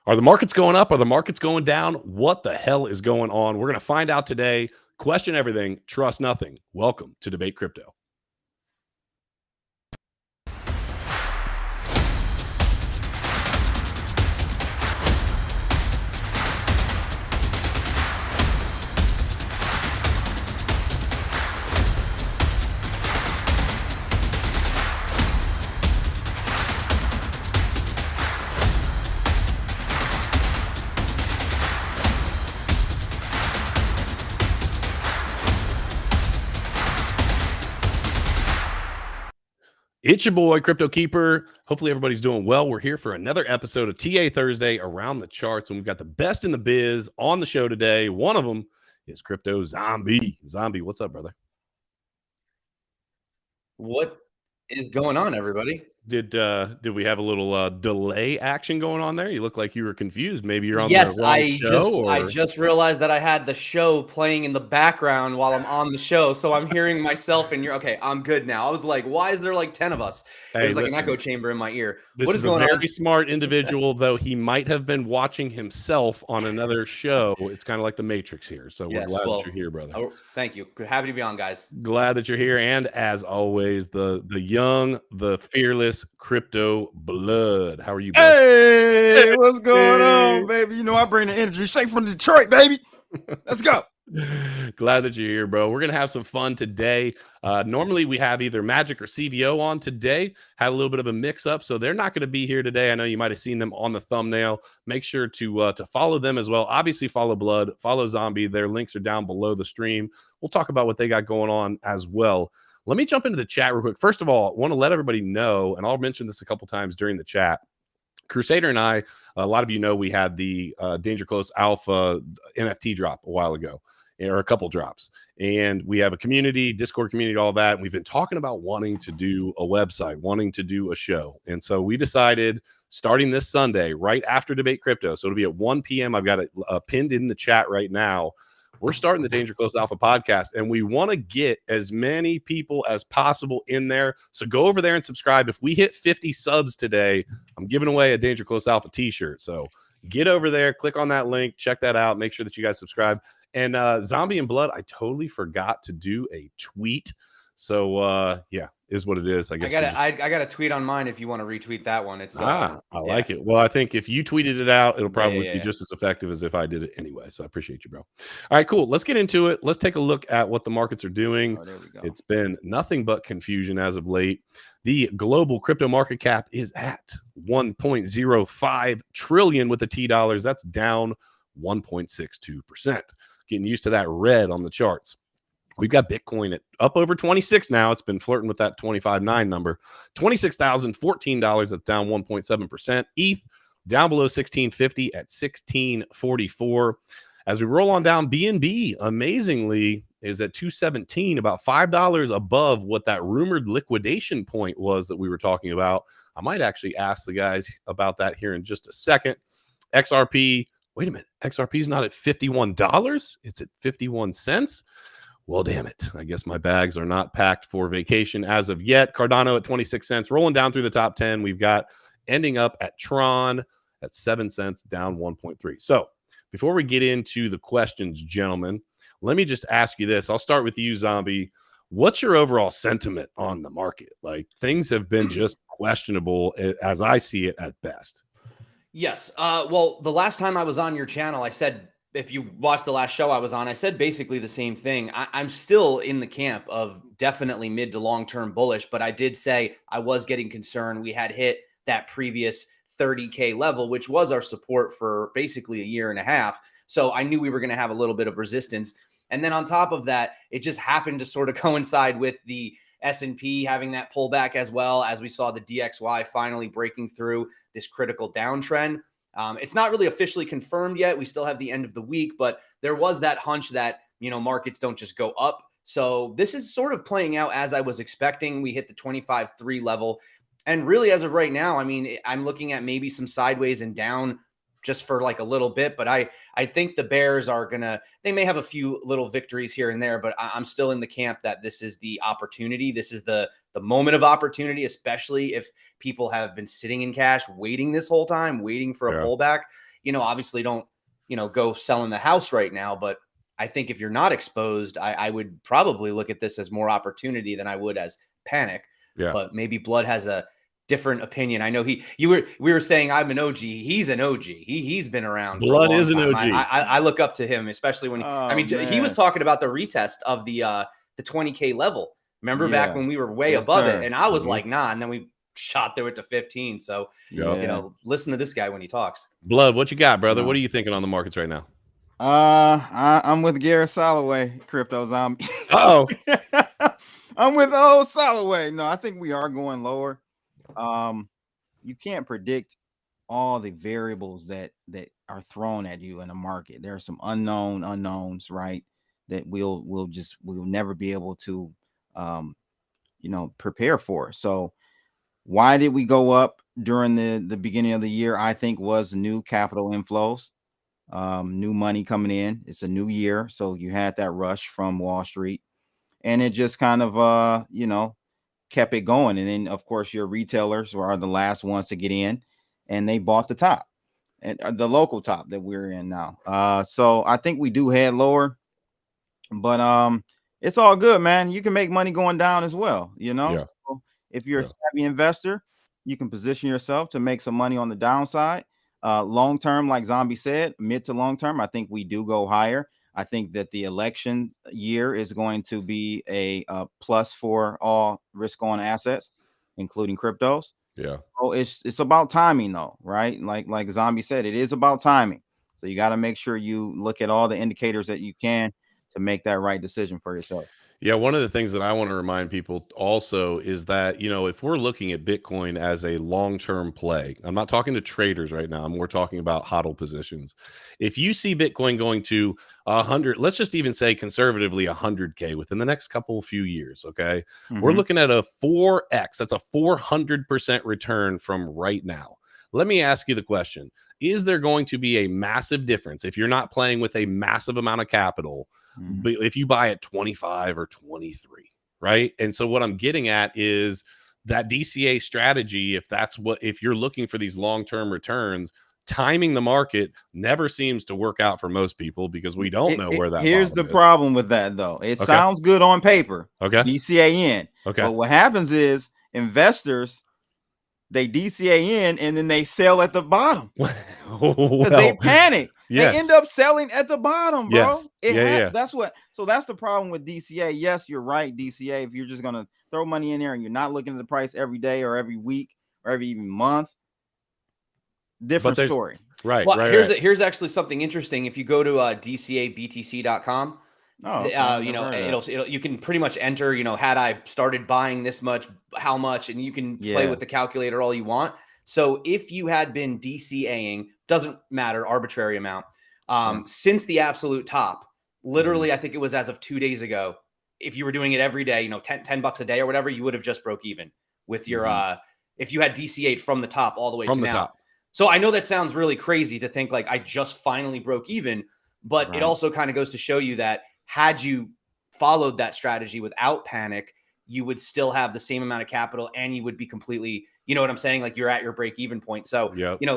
Are the markets going up? Are the markets going down? What the hell is going on? We're going to find out today. Question everything, trust nothing. Welcome to Debate Crypto. It's your boy, CryptoKeeper. Hopefully everybody's doing well. We're here for another episode of TA Thursday around the charts, and we've got the best in the biz on the show today. One of them is Crypto Zombie. Zombie, what's up, brother? What is going on, everybody? Did we have a little delay action going on there? You look like you were confused. Maybe you're on Yes, the wrong show. I just realized that I had the show playing in the background while I'm on the show, so I'm hearing myself and you're okay. I'm good now. I was like, why is there like 10 of us? Hey, There's like listen, an echo chamber in my ear. this What is is a going very on? smart individual, though he might have been watching himself on another show. It's kind of like the Matrix here. So we're Yes, glad well, that you're here, brother. oh, thank you. Happy to be on, guys. Glad that you're here. And as always, the young, the fearless Crypto Blood. How are you, bro? Hey, what's going on, baby? You know, I bring the energy straight from Detroit, baby. Let's go. Glad that you're here, bro. We're going to have some fun today. Normally, we have either Magic or CVO on today. Had a little bit of a mix-up, so they're not going to be here today. I know you might have seen them on the thumbnail. Make sure to follow them as well. Obviously, follow Blood, follow Zombie. Their links are down below the stream. We'll talk about what they got going on as well. Let me jump into the chat real quick. First of all, I want to let everybody know, and I'll mention this a couple times during the chat. Crusader and I, a lot of you know, we had the Danger Close Alpha NFT drop a while ago, or a couple drops. And we have a community, Discord community, all that. And we've been talking about wanting to do a website, wanting to do a show. And so we decided starting this Sunday, right after Debate Crypto, so it'll be at 1 p.m. I've got it pinned in the chat right now. We're starting the Danger Close Alpha podcast, and we want to get as many people as possible in there. So go over there and subscribe. If we hit 50 subs today, I'm giving away a Danger Close Alpha t-shirt. So get over there, click on that link, check that out. Make sure that you guys subscribe. And Zombie and Blood, I totally forgot to do a tweet. So yeah, is what it is. I guess I got a tweet on mine if you want to retweet that one. It's I like it. Well, I think if you tweeted it out, it'll probably be just as effective as if I did it anyway. So I appreciate you, bro. All right, cool. Let's get into it. Let's take a look at what the markets are doing. Oh, there we go. It's been nothing but confusion as of late. The global crypto market cap is at 1.05 trillion with the T dollars. That's down 1.62%. Getting used to that red on the charts. We've got Bitcoin at up over 26 now. It's been flirting with that 25.9 number. $26,014. That's down 1.7%. ETH down below 1650 at 1644. As we roll on down, BNB amazingly is at 217, about $5 above what that rumored liquidation point was that we were talking about. I might actually ask the guys about that here in just a second. XRP, wait a minute. XRP is not at $51. It's at 51 cents. Well, damn it. I guess my bags are not packed for vacation as of yet. Cardano at 26 cents, rolling down through the top 10. We've got ending up at Tron at 7 cents, down 1.3. So before we get into the questions, gentlemen, let me just ask you this. I'll start with you, Zombie. What's your overall sentiment on the market? Like, things have been just questionable as I see it at best. Yes. Well, the last time I was on your channel, I said, if you watched the last show I was on, I said basically the same thing. I'm still in the camp of definitely mid to long-term bullish, but I did say I was getting concerned. We had hit that previous 30K level, which was our support for basically a year and a half. So I knew we were going to have a little bit of resistance. And then on top of that, it just happened to sort of coincide with the S&P having that pullback, as well as we saw the DXY finally breaking through this critical downtrend. It's not really officially confirmed yet. We still have the end of the week, but there was that hunch that, you know, markets don't just go up. So this is sort of playing out as I was expecting. We hit the 25.3 level. And really, as of right now, I mean, I'm looking at maybe some sideways and down just for like a little bit. But I think the bears are they may have a few little victories here and there, but I'm still in the camp that this is the opportunity. This is the moment of opportunity, especially if people have been sitting in cash, waiting this whole time, waiting for a pullback. obviously don't, go selling the house right now. But I think if you're not exposed, I would probably look at this as more opportunity than I would as panic. Yeah. But maybe Blood has a different opinion. I know we were saying I'm an OG. He's an OG. He's been around. Blood for a long is an time. OG. I look up to him, especially when he was talking about the retest of the 20K level. Remember back when we were way above it, and I was like, nah, and then we shot through it to 15. So listen to this guy when he talks. Blood, what you got, brother? What are you thinking on the markets right now? I'm with Garrett Soloway, Crypto Zombie. Oh, I'm with old Soloway. No, I think we are going lower. You can't predict all the variables that are thrown at you in the market. There are some unknowns, right? That we'll never be able to prepare for. So why did we go up during the beginning of the year? I think was new capital inflows, new money coming in. It's a new year, so you had that rush from Wall Street, and it just kind of kept it going. And then of course your retailers are the last ones to get in, and they bought the top, and the local top that we're in now. So I think we do head lower, but it's all good, man. You can make money going down as well. So if you're a savvy investor, you can position yourself to make some money on the downside. Long term, like Zombie said, mid to long term, I think we do go higher. I think that the election year is going to be a plus for all risk on assets, including cryptos. Yeah. So it's about timing, though, right? Like Zombie said, it is about timing. So you got to make sure you look at all the indicators that you can to make that right decision for yourself. Yeah, one of the things that I want to remind people also is that, if we're looking at Bitcoin as a long-term play, I'm not talking to traders right now. I'm more talking about hodl positions. If you see Bitcoin going to 100, let's just even say conservatively 100K within the next few years, okay? We're looking at a 4x. That's a 400% return from right now. Let me ask you the question. Is there going to be a massive difference if you're not playing with a massive amount of capital? But if you buy at 25 or 23, right? And so what I'm getting at is that DCA strategy. If you're looking for these long-term returns, timing the market never seems to work out for most people because we don't know where that. Here's the problem with that, though. It sounds good on paper. Okay. DCA in. Okay. But what happens is investors, they DCA in and then they sell at the bottom because they panic. Yes. They end up selling at the bottom, bro. Yes. That's the problem with DCA. Yes, you're right. DCA, if you're just gonna throw money in there and you're not looking at the price every day or every week or every even month, different story. Right. Well, right. Here's actually something interesting. If you go to DCABTC.com, you can pretty much enter, had I started buying this much, how much, and you can play with the calculator all you want. So if you had been DCAing, doesn't matter, arbitrary amount, since the absolute top, literally, I think it was as of 2 days ago, if you were doing it every day, $10 a day or whatever, you would have just broke even with your, if you had DCA'd from the top all the way to now. Top. So I know that sounds really crazy to think like I just finally broke even, but it also kind of goes to show you that had you followed that strategy without panic, you would still have the same amount of capital and you would be completely, you know what I'm saying? Like you're at your break-even point. So,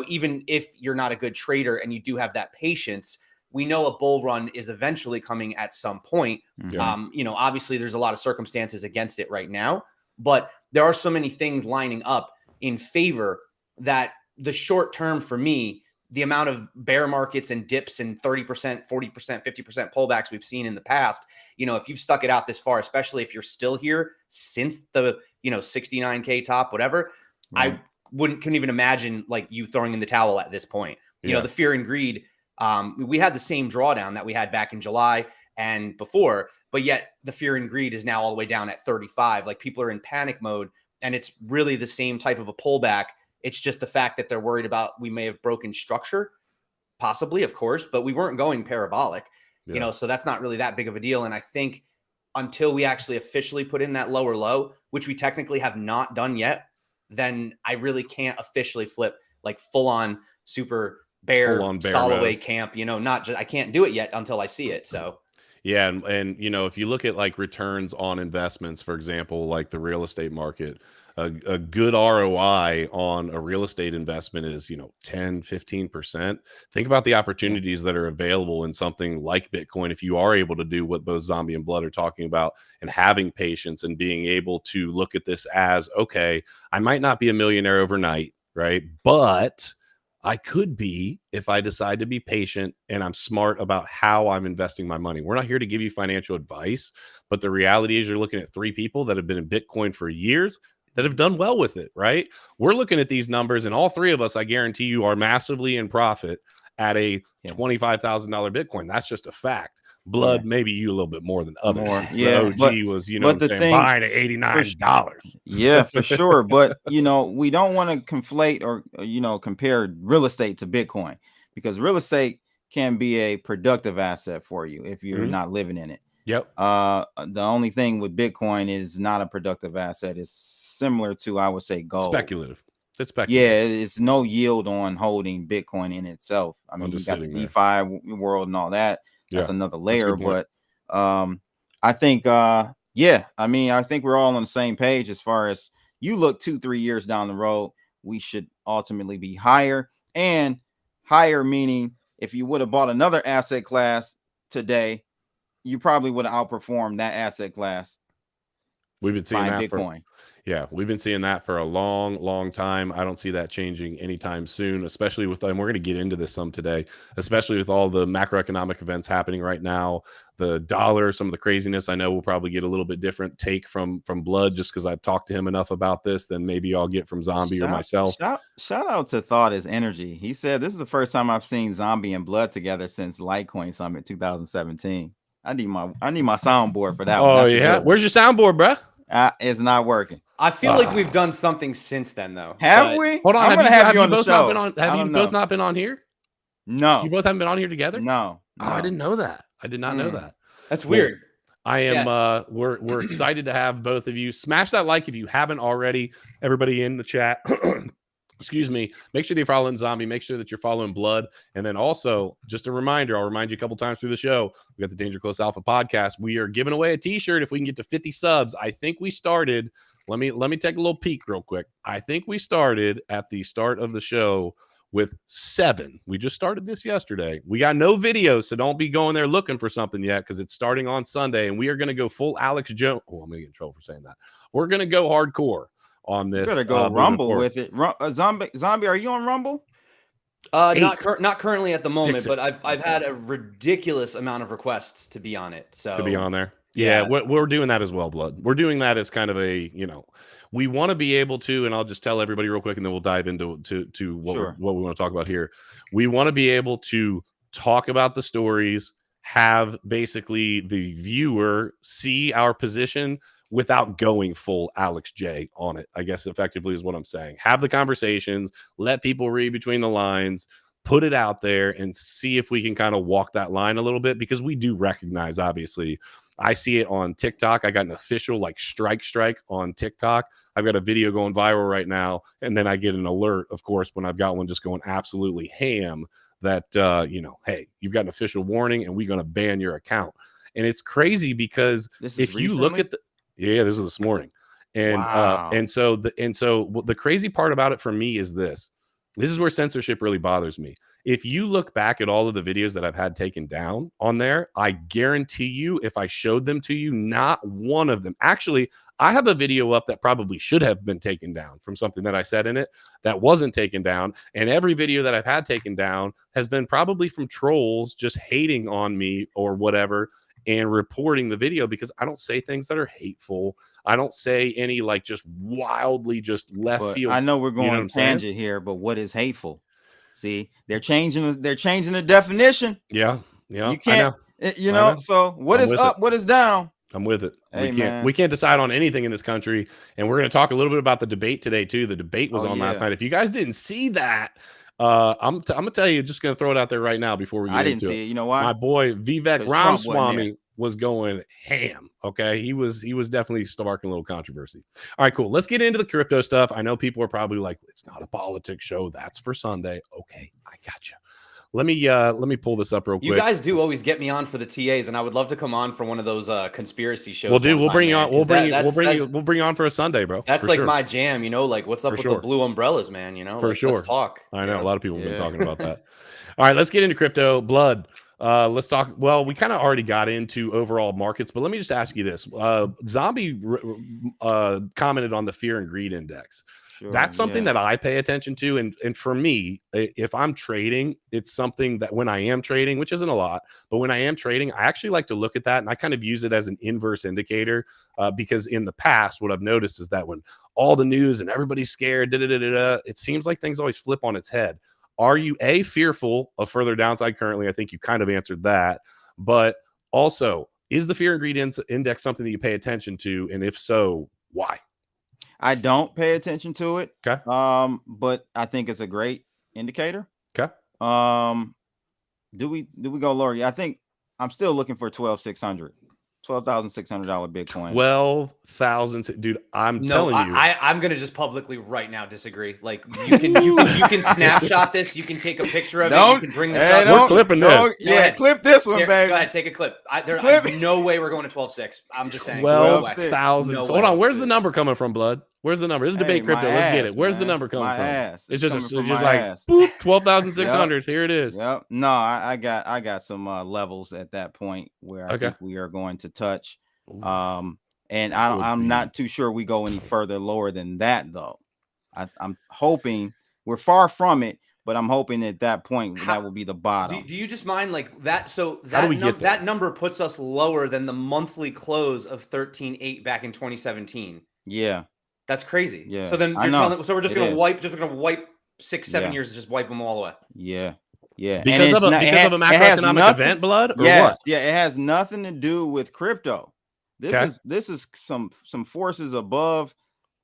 even if you're not a good trader and you do have that patience, we know a bull run is eventually coming at some point. Obviously there's a lot of circumstances against it right now, but there are so many things lining up in favor that the short term for me, the amount of bear markets and dips and 30%, 40%, 50% pullbacks we've seen in the past, if you've stuck it out this far, especially if you're still here since the, 69K top, whatever, I couldn't even imagine like you throwing in the towel at this point. The fear and greed, we had the same drawdown that we had back in July and before, but yet the fear and greed is now all the way down at 35. Like people are in panic mode and it's really the same type of a pullback. It's just the fact that they're worried about we may have broken structure, possibly, of course, but we weren't going parabolic, so that's not really that big of a deal. And I think until we actually officially put in that lower low, which we technically have not done yet, then I really can't officially flip like full on super bear Soloway camp, not just, I can't do it yet until I see it. So. Yeah. And if you look at like returns on investments, for example, like the real estate market, a good ROI on a real estate investment is, 10, 15%. Think about the opportunities that are available in something like Bitcoin. If you are able to do what both Zombie and Blood are talking about and having patience and being able to look at this as, okay, I might not be a millionaire overnight, right? But I could be if I decide to be patient and I'm smart about how I'm investing my money. We're not here to give you financial advice, but the reality is you're looking at 3 people that have been in Bitcoin for years that have done well with it, right? We're looking at these numbers, and all 3 of us, I guarantee you, are massively in profit at a $25,000 Bitcoin. That's just a fact. Blood, maybe you a little bit more than others. More, The OG was, what I'm saying, buying at $89. Yeah, for sure. But, we don't want to conflate or, compare real estate to Bitcoin, because real estate can be a productive asset for you if you're not living in it. Yep. The only thing with Bitcoin is not a productive asset. It's similar to, I would say, gold. Speculative. It's speculative. Yeah, it's no yield on holding Bitcoin in itself. I mean, you got the DeFi world and all that. That's another layer. But I think, I think we're all on the same page as far as you look 2-3 years down the road, we should ultimately be higher. And higher meaning if you would have bought another asset class today, you probably would have outperformed that asset class. We've been seeing that Bitcoin. We've been seeing that for a long time. I don't see that changing anytime soon, especially with, and we're going to get into this some today, especially with all the macroeconomic events happening right now, the dollar, some of the craziness. I know we'll probably get a little bit different take from Blood, just because I've talked to him enough about this than maybe I'll get from Zombie or myself. Shout out to Thought is Energy. He said, this is the first time I've seen Zombie and Blood together since Litecoin Summit 2017. I need my soundboard for that one. Oh, yeah. Where's your soundboard, bro? It's not working. I feel like we've done something since then, though. Have we? Hold on. I'm gonna have you on the both show. Not been on, have you both not been on here? No. You both haven't been on here together? No. Oh, I didn't know that. I did not know that. That's weird. I am we're excited to have both of you. Smash that like if you haven't already. Everybody in the chat. Excuse me. Make sure that you're following Zombie. Make sure that you're following Blood. And then also, just a reminder, I'll remind you a couple times through the show, we got the Danger Close Alpha podcast. We are giving away a t-shirt if we can get to 50 subs. I think we started, let me take a little peek real quick. I think we started at the start of the show with 7. We just started this yesterday. We got no video, so don't be going there looking for something yet, because it's starting on Sunday, and we are going to go full Alex Jones. Oh, I'm going to get in trouble for saying that. We're going to go hardcore on this. You better go Rumble with it. Zombie, are you on Rumble? Not currently at the moment, but I've had a ridiculous amount of requests to be on it. So to be on there. Yeah, we're doing that as well, Blood. We're doing that as kind of a, we want to be able to, and I'll just tell everybody real quick, and then we'll dive into what we want to talk about here. We want to be able to talk about the stories, have basically the viewer see our position without going full Alex J on it, I guess effectively is what I'm saying. Have the conversations, let people read between the lines, put it out there, and see if we can kind of walk that line a little bit, because we do recognize, obviously, I see it on TikTok. I got an official strike on TikTok. I've got a video going viral right now, and then I get an alert, of course, when I've got one just going absolutely ham that, hey, you've got an official warning and we're going to ban your account. And it's crazy because if you look at this is this morning. And and so the crazy part about it for me is this is where censorship really bothers me. If you look back at all of the videos that I've had taken down on there, I guarantee you, if I showed them to you, not one of them. Actually, I have a video up that probably should have been taken down from something that I said in it that wasn't taken down. And every video that I've had taken down has been probably from trolls just hating on me or whatever, and reporting the video, because I don't say things that are hateful. I don't say any just wildly just left field. I know we're going tangent here, but what is hateful? See, they're changing the definition. Yeah. You can't, so what is up? What is down? I'm with it. Hey, we can't decide on anything in this country. And we're going to talk a little bit about the debate today too. The debate was on last night. If you guys didn't see that, I'm gonna tell you, just gonna throw it out there right now before we get into it. I didn't see it. You know why? My boy Vivek Ramaswamy was going ham. Okay, he was definitely sparking a little controversy. All right, cool. Let's get into the crypto stuff. I know people are probably like, it's not a politics show. That's for Sunday. Okay, I got you. Let me pull this up real quick. You guys do always get me on for the TAs, and I would love to come on for one of those conspiracy shows. Well, dude, we'll bring you man, on. We'll bring you on for a Sunday, bro. That's for like sure. my jam, you know. Like, what's up For with sure. the blue umbrellas, man? You know, For like, sure. Let's talk. I know a lot of people have been talking about that. All right, let's get into crypto. Blood. Let's talk. Well, we kind of already got into overall markets, but let me just ask you this. Zombie commented on the fear and greed index. Sure, that's something that I pay attention to. And for me, if I'm trading, it's something that when I am trading, which isn't a lot, but when I am trading, I actually like to look at that, and I kind of use it as an inverse indicator because in the past, what I've noticed is that when all the news and everybody's scared, it seems like things always flip on its head. Are you fearful of further downside currently? I think you kind of answered that. But also, is the fear and greed index something that you pay attention to? And if so, why? I don't pay attention to it. Okay. But I think it's a great indicator. Okay. Do we go lower? Yeah, I think I'm still looking for $12,600 Bitcoin. 12,000, dude. I'm telling you. I'm gonna just publicly right now disagree. Like you can snapshot this. You can take a picture of it. You can bring this up. We're clipping this. Yeah, clip this one, baby. Go ahead, take a clip. There's no way we're going to 12.6. I'm just saying. 12,000. So hold on. Where's the number coming from, Blood? Where's the number? This is debate crypto. Let's get it. Where's the number coming from? It's just like 12,600. Here it is. Yep. No, I got some levels at that point where I think we are going to touch. And I'm not too sure we go any further lower than that, though. I'm hoping we're far from it, but I'm hoping at that point that will be the bottom. Do you just mind like that? So that number puts us lower than the monthly close of 13.8 back in 2017. Yeah. That's crazy. Yeah. So then you're telling, so we're just going to wipe 6-7 years, just wipe them all away. Yeah. Yeah. Because of a macroeconomic event, Blood? Or what? Yeah. It has nothing to do with crypto. This is some forces above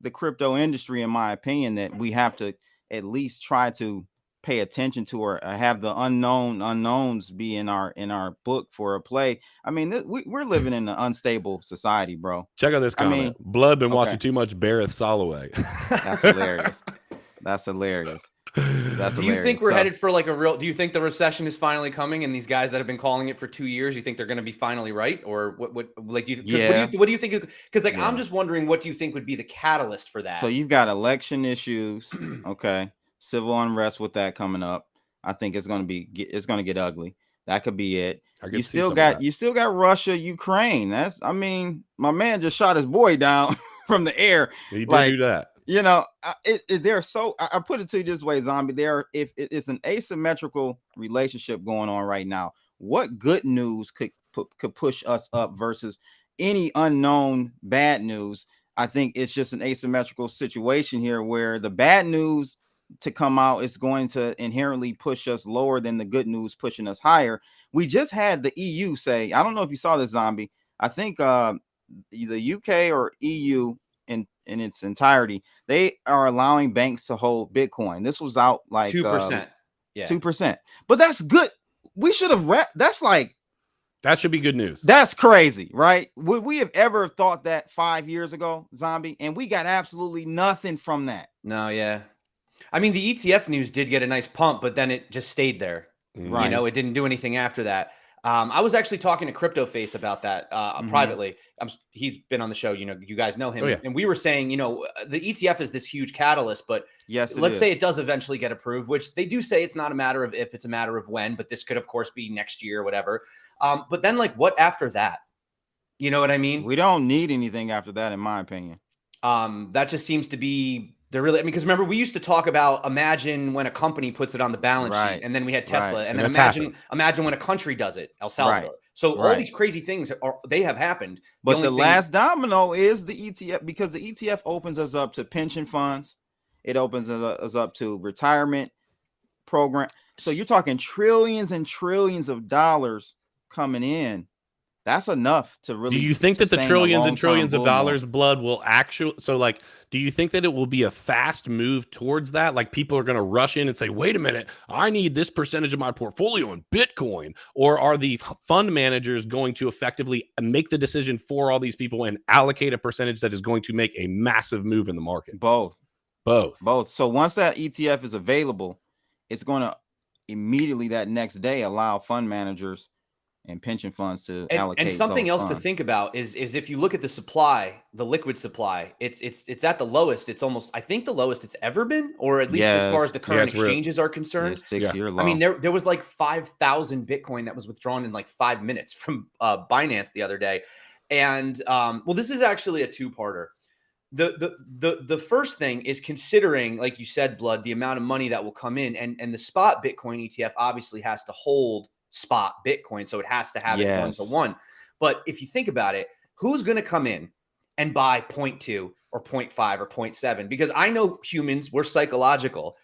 the crypto industry, in my opinion, that we have to at least try to pay attention to, or have the unknowns be in our book for a play. I mean, we're living in an unstable society, bro. Check out this comment. Blood been watching too much Bareth Soloway. That's hilarious. That's hilarious. Do you think we're headed for like do you think the recession is finally coming, and these guys that have been calling it for 2 years, you think they're going to be finally right? Or what like, what do you think? Because like, I'm just wondering, what do you think would be the catalyst for that? So you've got election issues. Okay. Civil unrest with that coming up. I think it's going to get ugly. That could be it. You still got Russia, Ukraine. My man just shot his boy down from the air. He did do that. You know, they're so. I put it to you this way, Zombie. If it's an asymmetrical relationship going on right now, what good news could push us up versus any unknown bad news? I think it's just an asymmetrical situation here, where the bad news to come out is going to inherently push us lower than the good news pushing us higher. We just had the EU say, I don't know if you saw this, Zombie. I think the UK or EU in its entirety, they are allowing banks to hold Bitcoin. This was out like 2%. 2%. But that's good. We should have that should be good news. That's crazy, right? Would we have ever thought that 5 years ago, Zombie? And we got absolutely nothing from that. No, yeah. I mean, the ETF news did get a nice pump, but then it just stayed there. Right. You know, it didn't do anything after that. I was actually talking to CryptoFace about that privately. He's been on the show. You know, you guys know him. And we were saying, you know, the ETF is this huge catalyst, but let's say it does eventually get approved, which they do say it's not a matter of if, it's a matter of when, but this could, of course, be next year or whatever. But then, like, what after that? You know what I mean? We don't need anything after that, in my opinion. That just seems to be... because remember, we used to talk about, imagine when a company puts it on the balance sheet, and then we had Tesla, and then imagine when a country does it, El Salvador. So all these crazy things they have happened. But the last domino is the ETF, because the ETF opens us up to pension funds. It opens us up to retirement program. So you're talking trillions and trillions of dollars coming in. That's enough to really. Do you think that the trillions and trillions of dollars, Blood, will actually? So, like, do you think that it will be a fast move towards that? Like, people are going to rush in and say, "Wait a minute, I need this percentage of my portfolio in Bitcoin," or are the fund managers going to effectively make the decision for all these people and allocate a percentage that is going to make a massive move in the market? Both. Both. So once that ETF is available, it's going to immediately that next day allow fund managers and pension funds to allocate and something those else to funds. think about is if you look at the supply, the liquid supply, it's at the lowest. It's almost, I think, the lowest it's ever been, or at least as far as the current it's real. exchanges are concerned. Yeah, 6-year low. I mean, there was like 5,000 Bitcoin that was withdrawn in like 5 minutes from Binance the other day. And well, this is actually a two-parter. The first thing is considering, like you said, Blood, the amount of money that will come in, and the spot Bitcoin ETF obviously has to hold spot Bitcoin, so it has to have it 1-to-1. But if you think about it, who's going to come in and buy 0.2 or 0.5 or 0.7? Because I know humans, we're psychological.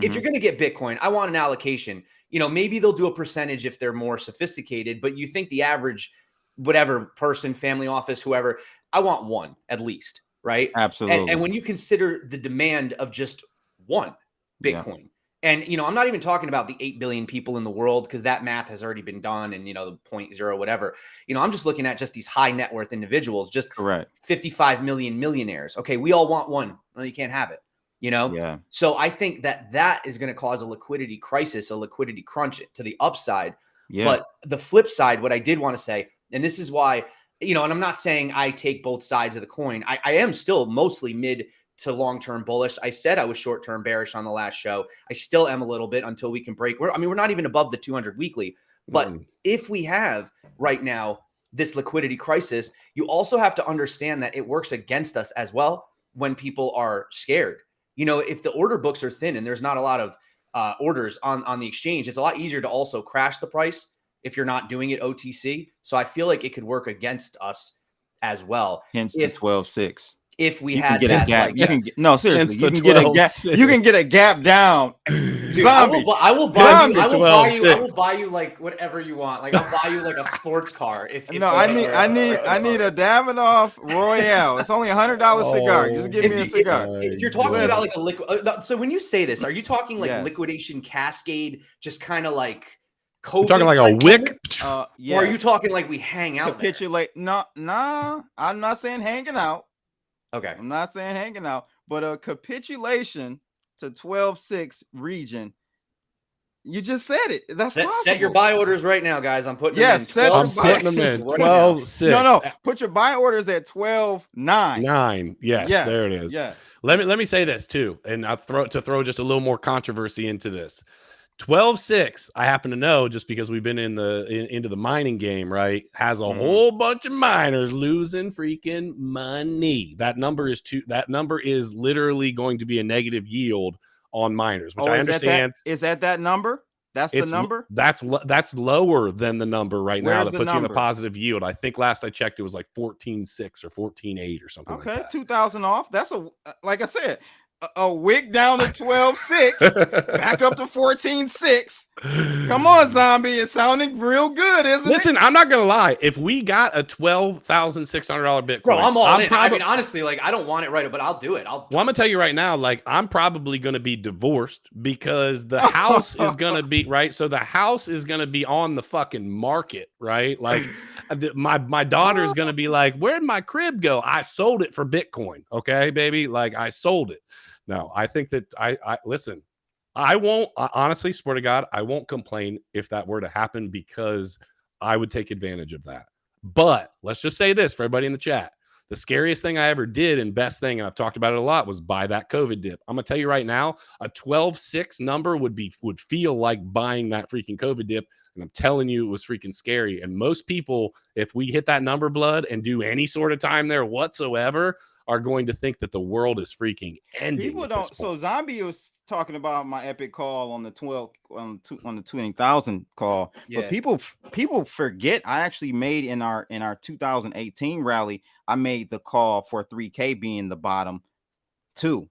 If you're going to get Bitcoin, I want an allocation. You know, maybe they'll do a percentage if they're more sophisticated, but you think the average, whatever person, family office, whoever, I want one at least. Right. Absolutely. And when you consider the demand of just one Bitcoin, and, you know, I'm not even talking about the 8 billion people in the world, because that math has already been done, and, you know, the 0.0 whatever, you know, I'm just looking at just these high net worth individuals, just correct. 55 million millionaires. Okay. We all want one. Well, you can't have it, you know? Yeah. So I think that is going to cause a liquidity crisis, a liquidity crunch to the upside. Yeah. But the flip side, what I did want to say, and this is why, you know, and I'm not saying I take both sides of the coin. I am still mostly mid to long-term bullish. I said I was short-term bearish on the last show. I still am a little bit until we can break. We're not even above the 200 weekly. But if we have right now this liquidity crisis, you also have to understand that it works against us as well when people are scared. You know, if the order books are thin and there's not a lot of orders on the exchange, it's a lot easier to also crash the price if you're not doing it OTC. So I feel like it could work against us as well. Hence the 12-6. If we you had can get that, a gap, like, you can get, no, seriously, you Hence can get a gap. You can get a gap down. Dude, Zombie. I will buy you like whatever you want. Like, I'll buy you like a sports car. If no, I need a Davidoff Royale. It's only $100 cigar. Just give me a cigar. If you're talking about like a liquid, so when you say this, are you talking like Yes. liquidation cascade, just kind of like COVID? You're talking like a wick? Or are you talking like we hang out? Capitulate? No, I'm not saying hanging out. Okay. I'm not saying hanging out, but a capitulation to 12-6 region. You just said it. That's possible. Set your buy orders right now, guys. I'm putting them in. I'm putting them in 12-6. No. Put your buy orders at 12-9. 9. Yes, there it is. Yeah. Let me say this too, and I'll throw just a little more controversy into this. 12-6, I happen to know, just because we've been into the mining game, right? Has a whole bunch of miners losing freaking money. That number is literally going to be a negative yield on miners, which I understand. Is that number? That's the number? That's lower than the number right now that puts you in a number? Positive yield. I think last I checked, it was like 14.6 or 14.8 or something like that. Okay, 2,000 off. That's like I said, a wick down to 12.6, back up to 14.6. Come on, Zombie. It's sounding real good, isn't it? Listen, I'm not gonna lie. If we got a $12,600 Bitcoin, bro, I'm all in. I mean, honestly, like, I don't want it right, but I'll do it. Well, I'm gonna tell you right now, like, I'm probably gonna be divorced because the house is gonna be right. So the house is gonna be on the fucking market, right? Like, my daughter's gonna be like, "Where'd my crib go? I sold it for Bitcoin." Okay, baby, like, I sold it. No, I think that I listen. I won't, honestly, swear to God, I won't complain if that were to happen, because I would take advantage of that. But let's just say this for everybody in the chat. The scariest thing I ever did, and best thing, and I've talked about it a lot, was buy that COVID dip. I'm going to tell you right now, a 12.6 number would feel like buying that freaking COVID dip. And I'm telling you, it was freaking scary. And most people, if we hit that number, Blood, and do any sort of time there whatsoever, are going to think that the world is freaking ending. People don't. So Zombie was talking about my epic call on the 20,000 call, but people forget I actually made in our 2018 rally. I made the call for 3K being the bottom too.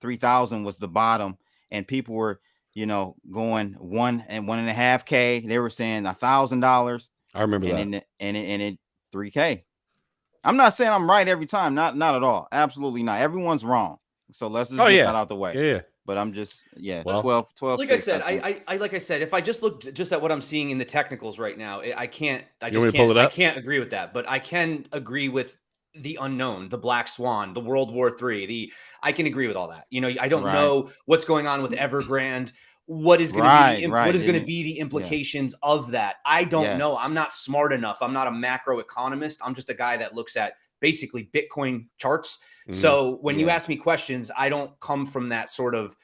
3,000 was the bottom, and people were, going 1 and 1.5K. They were saying $1,000. I remember that. And it 3K. I'm not saying I'm right every time. Not at all. Absolutely not. Everyone's wrong. So let's just get that out the way. Yeah. But I'm just, well, 12. Like 6, I said, if I just looked just at what I'm seeing in the technicals right now, I can't agree with that. But I can agree with the unknown, the Black Swan, the World War III. I can agree with all that. I don't know what's going on with Evergrande what is going to be what is going to And be the implications of that? I don't know. yes. I'm not smart enough. I'm not a macroeconomist. I'm just a guy that looks at basically Bitcoin charts. So when you ask me questions, I don't come from that sort of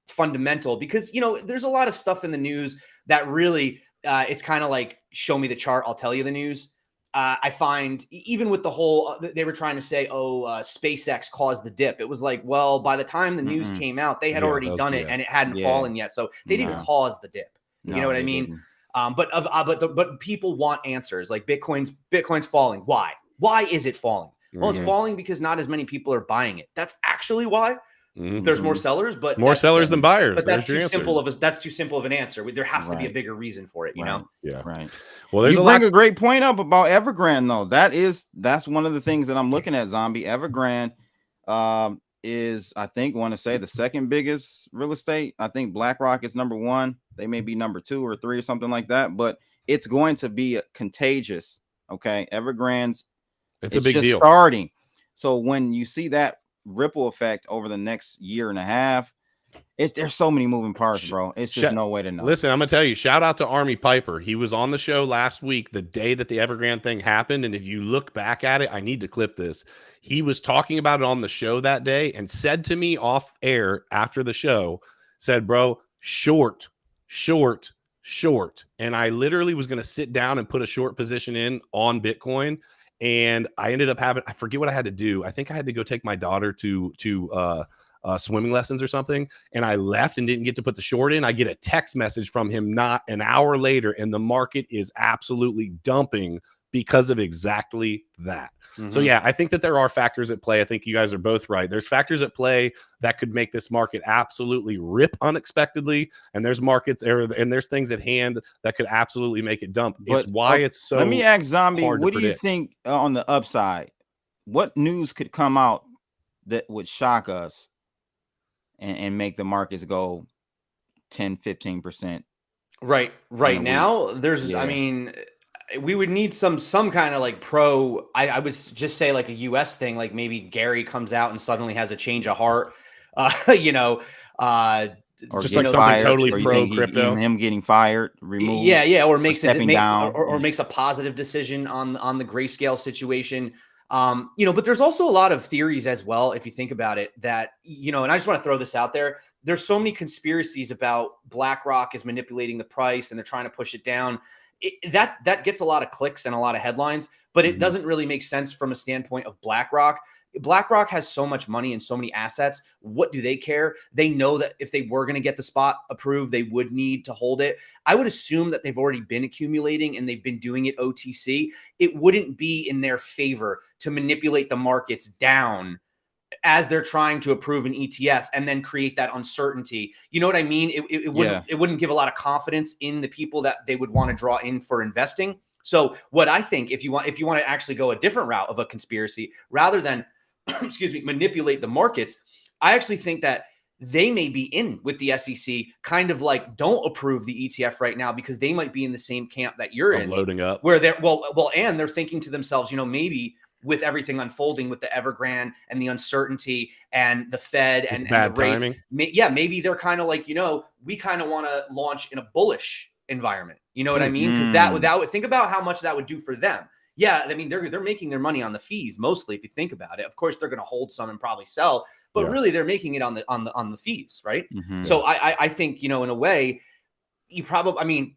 fundamental, because, you know, there's a lot of stuff in the news that really it's kind of like, show me the chart, I'll tell you the news. I find even with the whole, they were trying to say, oh, SpaceX caused the dip. It was like, well, by the time the news came out, they had already done it and it hadn't fallen yet. So they didn't cause the dip. You know what I mean? But people want answers. Like Bitcoin's falling. Why? Why is it falling? Well, it's falling because not as many people are buying it. That's actually why. There's more sellers, but more sellers than buyers. But that's too simple of an answer. There has to be a bigger reason for it, you know? Yeah. Right. Well, there's you bring a great point up about Evergrande, though. That's one of the things that I'm looking at, Zombie. Evergrande is, I think, want to say the second biggest real estate. I think BlackRock is number 1. They may be number 2 or 3 or something like that, but it's going to be contagious. Okay. Evergrande's it's a big just deal starting. So when you see that ripple effect over the next year and a half, there's so many moving parts, bro. It's just no way to know. Listen, I'm gonna tell you, shout out to Army Piper. He was on the show last week, the day that the Evergrande thing happened, and if you look back at it, I need to clip this. He was talking about it on the show that day and said to me off air after the show, said, bro, short. And I literally was going to sit down and put a short position in on Bitcoin. And I ended up having, I forget what I had to do. I think I had to go take my daughter to swimming lessons or something. And I left and didn't get to put the short in. I get a text message from him not an hour later, and the market is absolutely dumping because of exactly that. So yeah, I think that there are factors at play. I think you guys are both right. There's factors at play that could make this market absolutely rip unexpectedly, and there's there's things at hand that could absolutely make it dump. But it's why it's so. Let me ask Zombie, what do you predict. think on the upside? What news could come out that would shock us and make the markets go 10-15%? Right now, there's I mean, we would need some kind of like I would just say like a US thing, like maybe Gary comes out and suddenly has a change of heart, you know, or just like something totally pro crypto, him getting fired, removed, or makes down, or makes a positive decision on the grayscale situation. You know, but there's also a lot of theories as well, if you think about it, that, you know, and I just want to throw this out there. There's so many conspiracies about BlackRock is manipulating the price and they're trying to push it down. That gets a lot of clicks and a lot of headlines, but it doesn't really make sense from a standpoint of BlackRock. BlackRock has so much money and so many assets. What do they care? They know that if they were going to get the spot approved, they would need to hold it. I would assume that they've already been accumulating and they've been doing it OTC. It wouldn't be in their favor to manipulate the markets down as they're trying to approve an ETF and then create that uncertainty. You know what I mean? It wouldn't give a lot of confidence in the people that they would want to draw in for investing. So what I think, if you want to actually go a different route of a conspiracy rather than manipulate the markets, I actually think that they may be in with the SEC, kind of like, don't approve the ETF right now, because they might be in the same camp that you're in, loading up, where they're and they're thinking to themselves, you know, maybe with everything unfolding with the Evergrande and the uncertainty and the Fed and the rates, maybe they're kind of like, you know, we kind of want to launch in a bullish environment. You know what I mean? Because that would think about how much that would do for them. Yeah, I mean, they're making their money on the fees mostly, if you think about it. Of course, they're going to hold some and probably sell, but really they're making it on the fees, right? So I think, you know, in a way, you probably, I mean,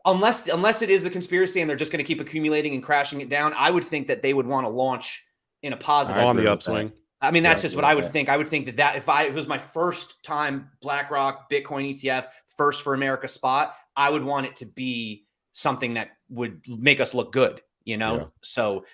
unless it is a conspiracy and they're just going to keep accumulating and crashing it down, I would think that they would want to launch in a positive on the upswing. I mean, that's just what I would think. I would think that if it was my first time BlackRock Bitcoin ETF, first for America spot, I would want it to be something that would make us look good, you know? So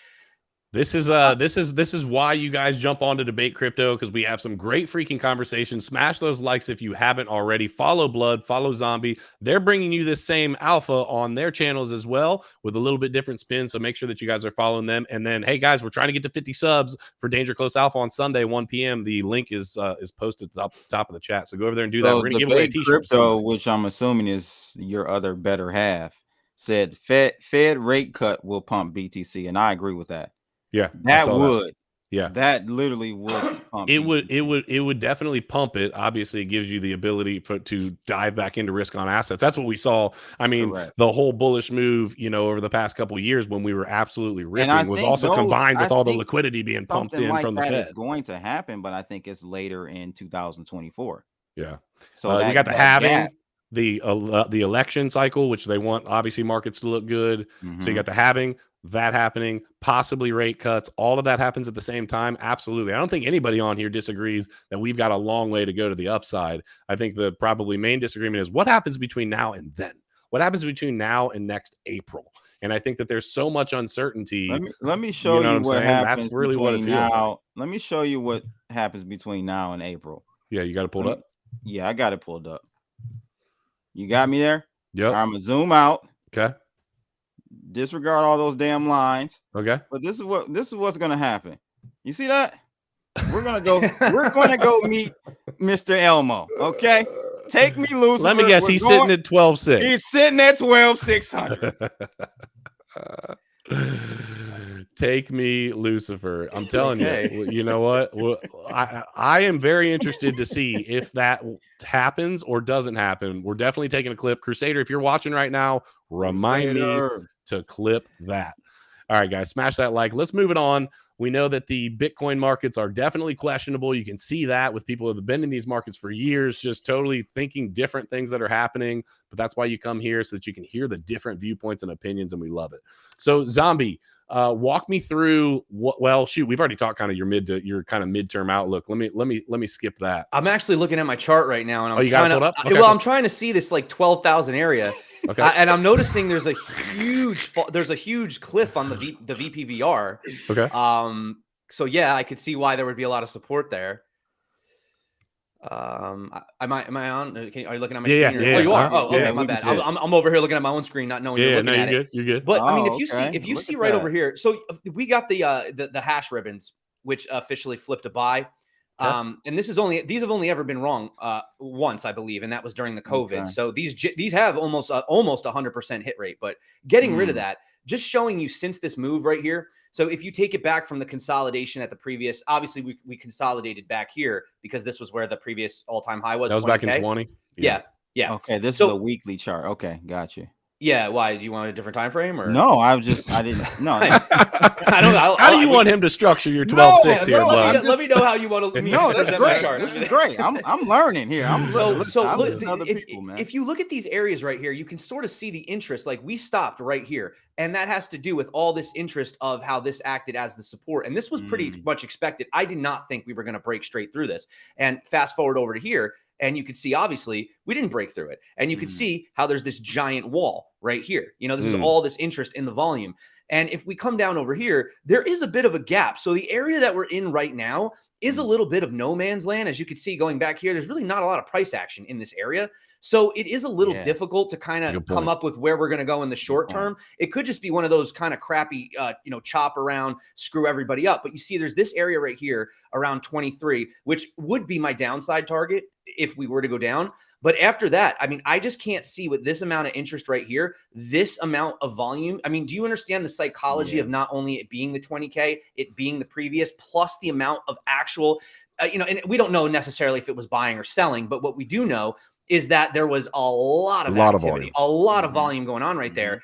this is why you guys jump on to Debate Crypto, because we have some great freaking conversations. Smash those likes if you haven't already. Follow Blood, follow Zombie. They're bringing you this same alpha on their channels as well, with a little bit different spin. So make sure that you guys are following them. And then, hey guys, we're trying to get to 50 subs for Danger Close Alpha on Sunday, 1 p.m. The link is posted at the top of the chat. So go over there and do that. We're gonna give away a t-shirt. Crypto, which I'm assuming is your other better half, said Fed rate cut will pump BTC, and I agree with that. Yeah, that would. Yeah. That literally would pump It people. would definitely pump it. Obviously, it gives you the ability to dive back into risk on assets. That's what we saw. I mean, Correct. the whole bullish move, over the past couple of years when we were absolutely And I ripping was think also combined with I all the think liquidity being pumped something in like from the that Fed. is going to happen, but I think it's later in 2024. Yeah. So We got the that halving, gap. the election cycle, which they want obviously markets to look good. So you got the halving, that happening, possibly rate cuts. All of that happens at the same time. Absolutely. I don't think anybody on here disagrees that we've got a long way to go to the upside. I think the probably main disagreement is what happens between now and then. What happens between now and next April? And I think that there's so much uncertainty. Let me show you what I'm what saying? That's happens really what it between feels like. now. Let me show you what happens between now and April. Yeah, you got it pulled up? Yeah, I got it pulled up. You got me there? Yep. I'm gonna zoom out. Okay. Disregard all those damn lines. Okay. But this is what's gonna happen. You see that? We're gonna go meet Mr. Elmo. Okay. Take me, Lucifer. Let me guess, he's sitting at 12.6. He's sitting at 12,600. Take me, Lucifer. I'm telling you, you know what? I am very interested to see if that happens or doesn't happen. We're definitely taking a clip. Crusader, if you're watching right now, remind me to clip that. All right, guys, smash that like. Let's move it on. We know that the Bitcoin markets are definitely questionable. You can see that with people who have been in these markets for years, just totally thinking different things that are happening. But that's why you come here, so that you can hear the different viewpoints and opinions, and we love it. So, Zombie, walk me through what. Well, shoot, we've already talked kind of your kind of midterm outlook. Let me skip that. I'm actually looking at my chart right now, and I'm you got it pulled up? Okay. Well, I'm trying to see this like 12,000 area. Okay. And I'm noticing there's a huge cliff on the VPVR. Okay. So yeah, I could see why there would be a lot of support there. Am I on? Are you looking at my screen? Yeah. Oh, you are. Oh, okay, yeah, my bad. I'm over here looking at my own screen, not knowing you're looking at it. You're good. But I mean, Oh, if you see right over here, so we got the hash ribbons, which officially flipped a buy. Okay. And these have only ever been wrong once, I believe, and that was during the COVID. Okay. So these have almost 100% hit rate, but getting rid of that, just showing you since this move right here. So if you take it back from the consolidation at the previous, obviously we consolidated back here because this was where the previous all-time high was. That was 20K. back in 20. Yeah. Okay, this is a weekly chart. Okay, got you. Yeah, why? Do you want a different time frame or no? I didn't. No, I don't know. How do you want him to structure your 12.6 here, bud? Let me know how you want to. No, that's great. This is great. I'm learning here. If you look at these areas right here, you can sort of see the interest. Like we stopped right here, and that has to do with all this interest of how this acted as the support, and this was pretty much expected. I did not think we were going to break straight through this. And fast forward over to here. And you could see, obviously, we didn't break through it. And you could see how there's this giant wall right here. This is all this interest in the volume. And if we come down over here, there is a bit of a gap. So the area that we're in right now is a little bit of no man's land. As you can see going back here, there's really not a lot of price action in this area. So it is a little difficult to kind of come up with where we're going to go in the short term. It could just be one of those kind of crappy, chop around, screw everybody up. But you see, there's this area right here around 23, which would be my downside target if we were to go down. But after that, I mean, I just can't see with this amount of interest right here, this amount of volume. I mean, do you understand the psychology of not only it being the 20K, it being the previous, plus the amount of actual, and we don't know necessarily if it was buying or selling, but what we do know is that there was a lot of activity, a lot of volume going on right there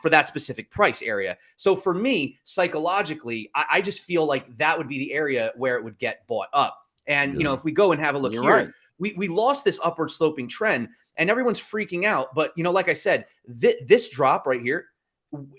for that specific price area. So for me, psychologically, I just feel like that would be the area where it would get bought up. And, if we go and have a look here, we lost this upward sloping trend and everyone's freaking out. But, like I said, this drop right here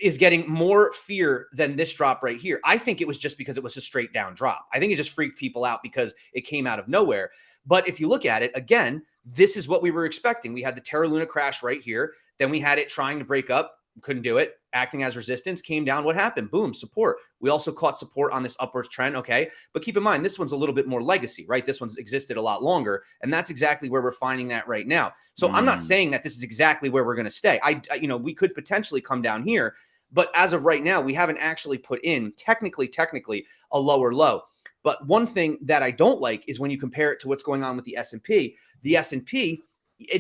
is getting more fear than this drop right here. I think it was just because it was a straight down drop. I think it just freaked people out because it came out of nowhere. But if you look at it again, this is what we were expecting. We had the Terra Luna crash right here. Then we had it trying to break up. Couldn't do it. Acting as resistance, came down. What happened? Boom, support. We also caught support on this upwards trend. Okay. But keep in mind, this one's a little bit more legacy, right? This one's existed a lot longer. And that's exactly where we're finding that right now. So I'm not saying that this is exactly where we're going to stay. We could potentially come down here. But as of right now, we haven't actually put in technically a lower low. But one thing that I don't like is when you compare it to what's going on with the S&P. The S&P,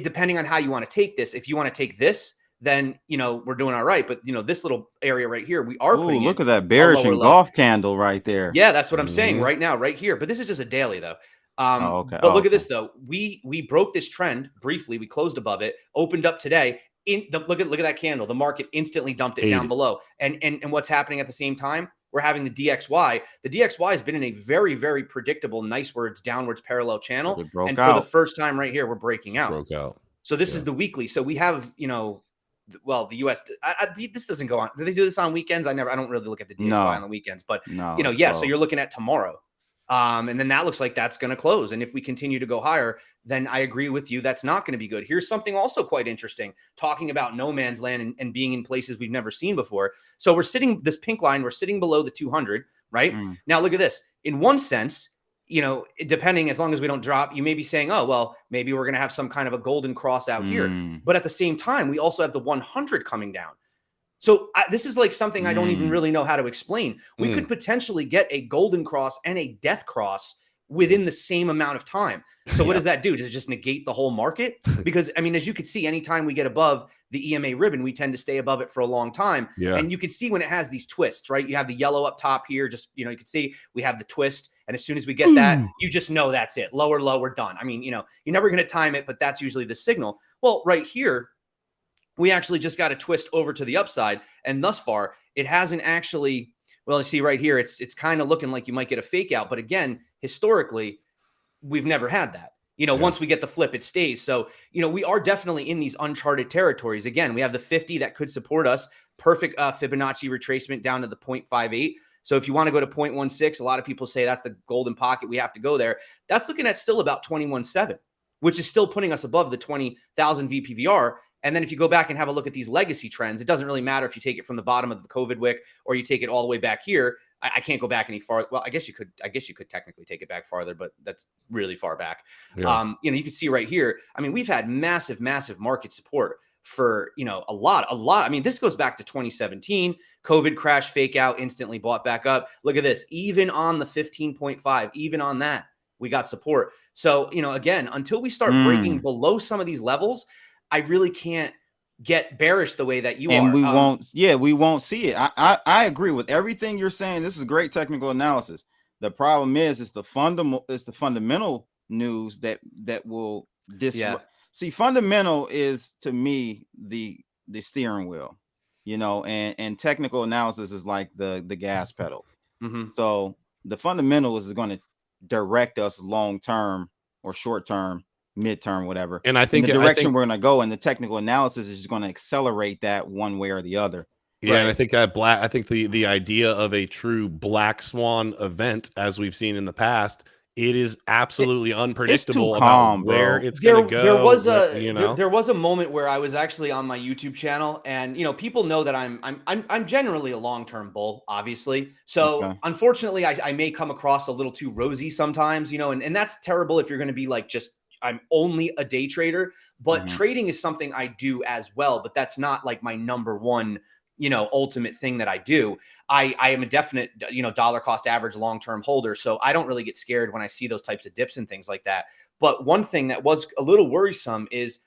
depending on how you want to take this, if you want to take this then, we're doing all right. But, this little area right here, we are putting look in at that a bearish lower and low. golf candle right there. Yeah, that's what I'm saying right now, right here. But this is just a daily though. Oh, okay. But look at this though. We broke this trend briefly. We closed above it, opened up today. Look at that candle. The market instantly dumped it down below. And what's happening at the same time? We're having the DXY. The DXY has been in a very, very predictable, nice words, downwards parallel channel. And for the first time right here, we're breaking out. Broke out. So this is the weekly. So we have, well, the US, this doesn't go on. Do they do this on weekends? I don't really look at the DXY on the weekends, but so you're looking at tomorrow. And then that looks like that's going to close. And if we continue to go higher, then I agree with you. That's not going to be good. Here's something also quite interesting, talking about no man's land and being in places we've never seen before. So we're sitting, this pink line, we're sitting below the 200, right? Now look at this. In one sense, depending, as long as we don't drop, you may be saying, oh, well, maybe we're going to have some kind of a golden cross out here. But at the same time, we also have the 100 coming down. So this is like something I don't even really know how to explain. We could potentially get a golden cross and a death cross within the same amount of time. So what does that do? Does it just negate the whole market? Because, I mean, as you can see, anytime we get above the EMA ribbon, we tend to stay above it for a long time. And you can see when it has these twists, right? You have the yellow up top here. Just, you can see we have the twist. And as soon as we get that, you just know that's it. Lower, low, we're done. I mean, you're never going to time it, but that's usually the signal. Well, right here, we actually just got a twist over to the upside. And thus far, it hasn't actually, well, you see right here, it's kind of looking like you might get a fake out. But again, historically, we've never had that. Once we get the flip, it stays. So, we are definitely in these uncharted territories. Again, we have the 50 that could support us. Perfect Fibonacci retracement down to the 0.58. So if you want to go to 0.16, a lot of people say that's the golden pocket. We have to go there. That's looking at still about 21.7, which is still putting us above the 20,000 VPVR. And then if you go back and have a look at these legacy trends, it doesn't really matter if you take it from the bottom of the COVID wick or you take it all the way back here. I can't go back any farther. Well, I guess you could technically take it back farther, but that's really far back. Yeah. You can see right here. I mean, we've had massive, massive market support for, a lot. I mean, this goes back to 2017, COVID crash, fake out, instantly bought back up. Look at this. Even on the 15.5, even on that, we got support. So, again, until we start breaking below some of these levels, I really can't get bearish the way that you are. And we won't see it. I agree with everything you're saying. This is great technical analysis. The problem is it's the fundamental news that will disrupt. Yeah. See, fundamental is to me the steering wheel, and technical analysis is like the gas pedal. So the fundamental is going to direct us long term or short term, midterm, whatever. And I think the direction we're going to go, and the technical analysis is going to accelerate that one way or the other. Yeah, right? And I think the idea of a true black swan event, as we've seen in the past, it is absolutely unpredictable about where it's going to go. There was a moment where I was actually on my YouTube channel, and people know that I'm generally a long-term bull, obviously. So unfortunately, I may come across a little too rosy sometimes, and that's terrible if you're going to be like I'm only a day trader. But trading is something I do as well, but that's not like my number one ultimate thing that I do. I am a definite, dollar cost average long-term holder. So I don't really get scared when I see those types of dips and things like that. But one thing that was a little worrisome is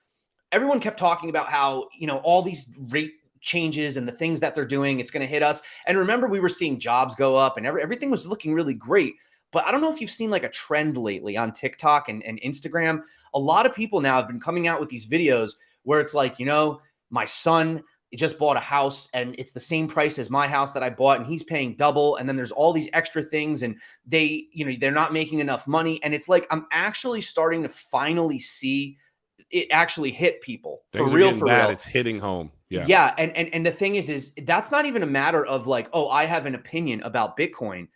everyone kept talking about how, all these rate changes and the things that they're doing, it's going to hit us. And remember, we were seeing jobs go up and everything was looking really great. But I don't know if you've seen like a trend lately on TikTok and Instagram. A lot of people now have been coming out with these videos where it's like, my son just bought a house and it's the same price as my house that I bought and he's paying double. And then there's all these extra things and they're not making enough money. And it's like, I'm actually starting to finally see it actually hit people for real. It's hitting home. Yeah. Yeah. And the thing is that's not even a matter of like, oh, I have an opinion about Bitcoin.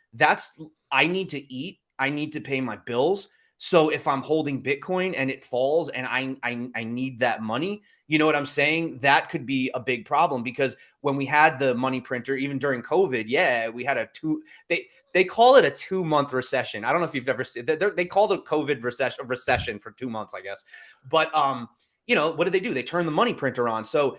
I need to eat. I need to pay my bills. So if I'm holding Bitcoin and it falls and I need that money, you know what I'm saying? That could be a big problem because when we had the money printer, even during COVID, we had they call it a 2-month recession. I don't know if you've ever seen that. They call the COVID recession for 2 months, I guess. But, what do? They turn the money printer on. So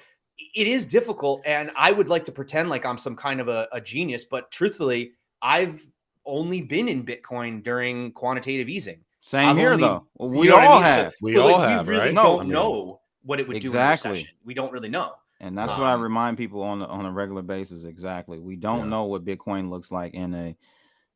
it is difficult. And I would like to pretend like I'm some kind of a genius, but truthfully, I've only been in Bitcoin during quantitative easing. Same here, though. We all have. We all have. We really don't know what it would do in a recession. We don't really know. And that's what I remind people on a regular basis. Exactly. We don't know what Bitcoin looks like in a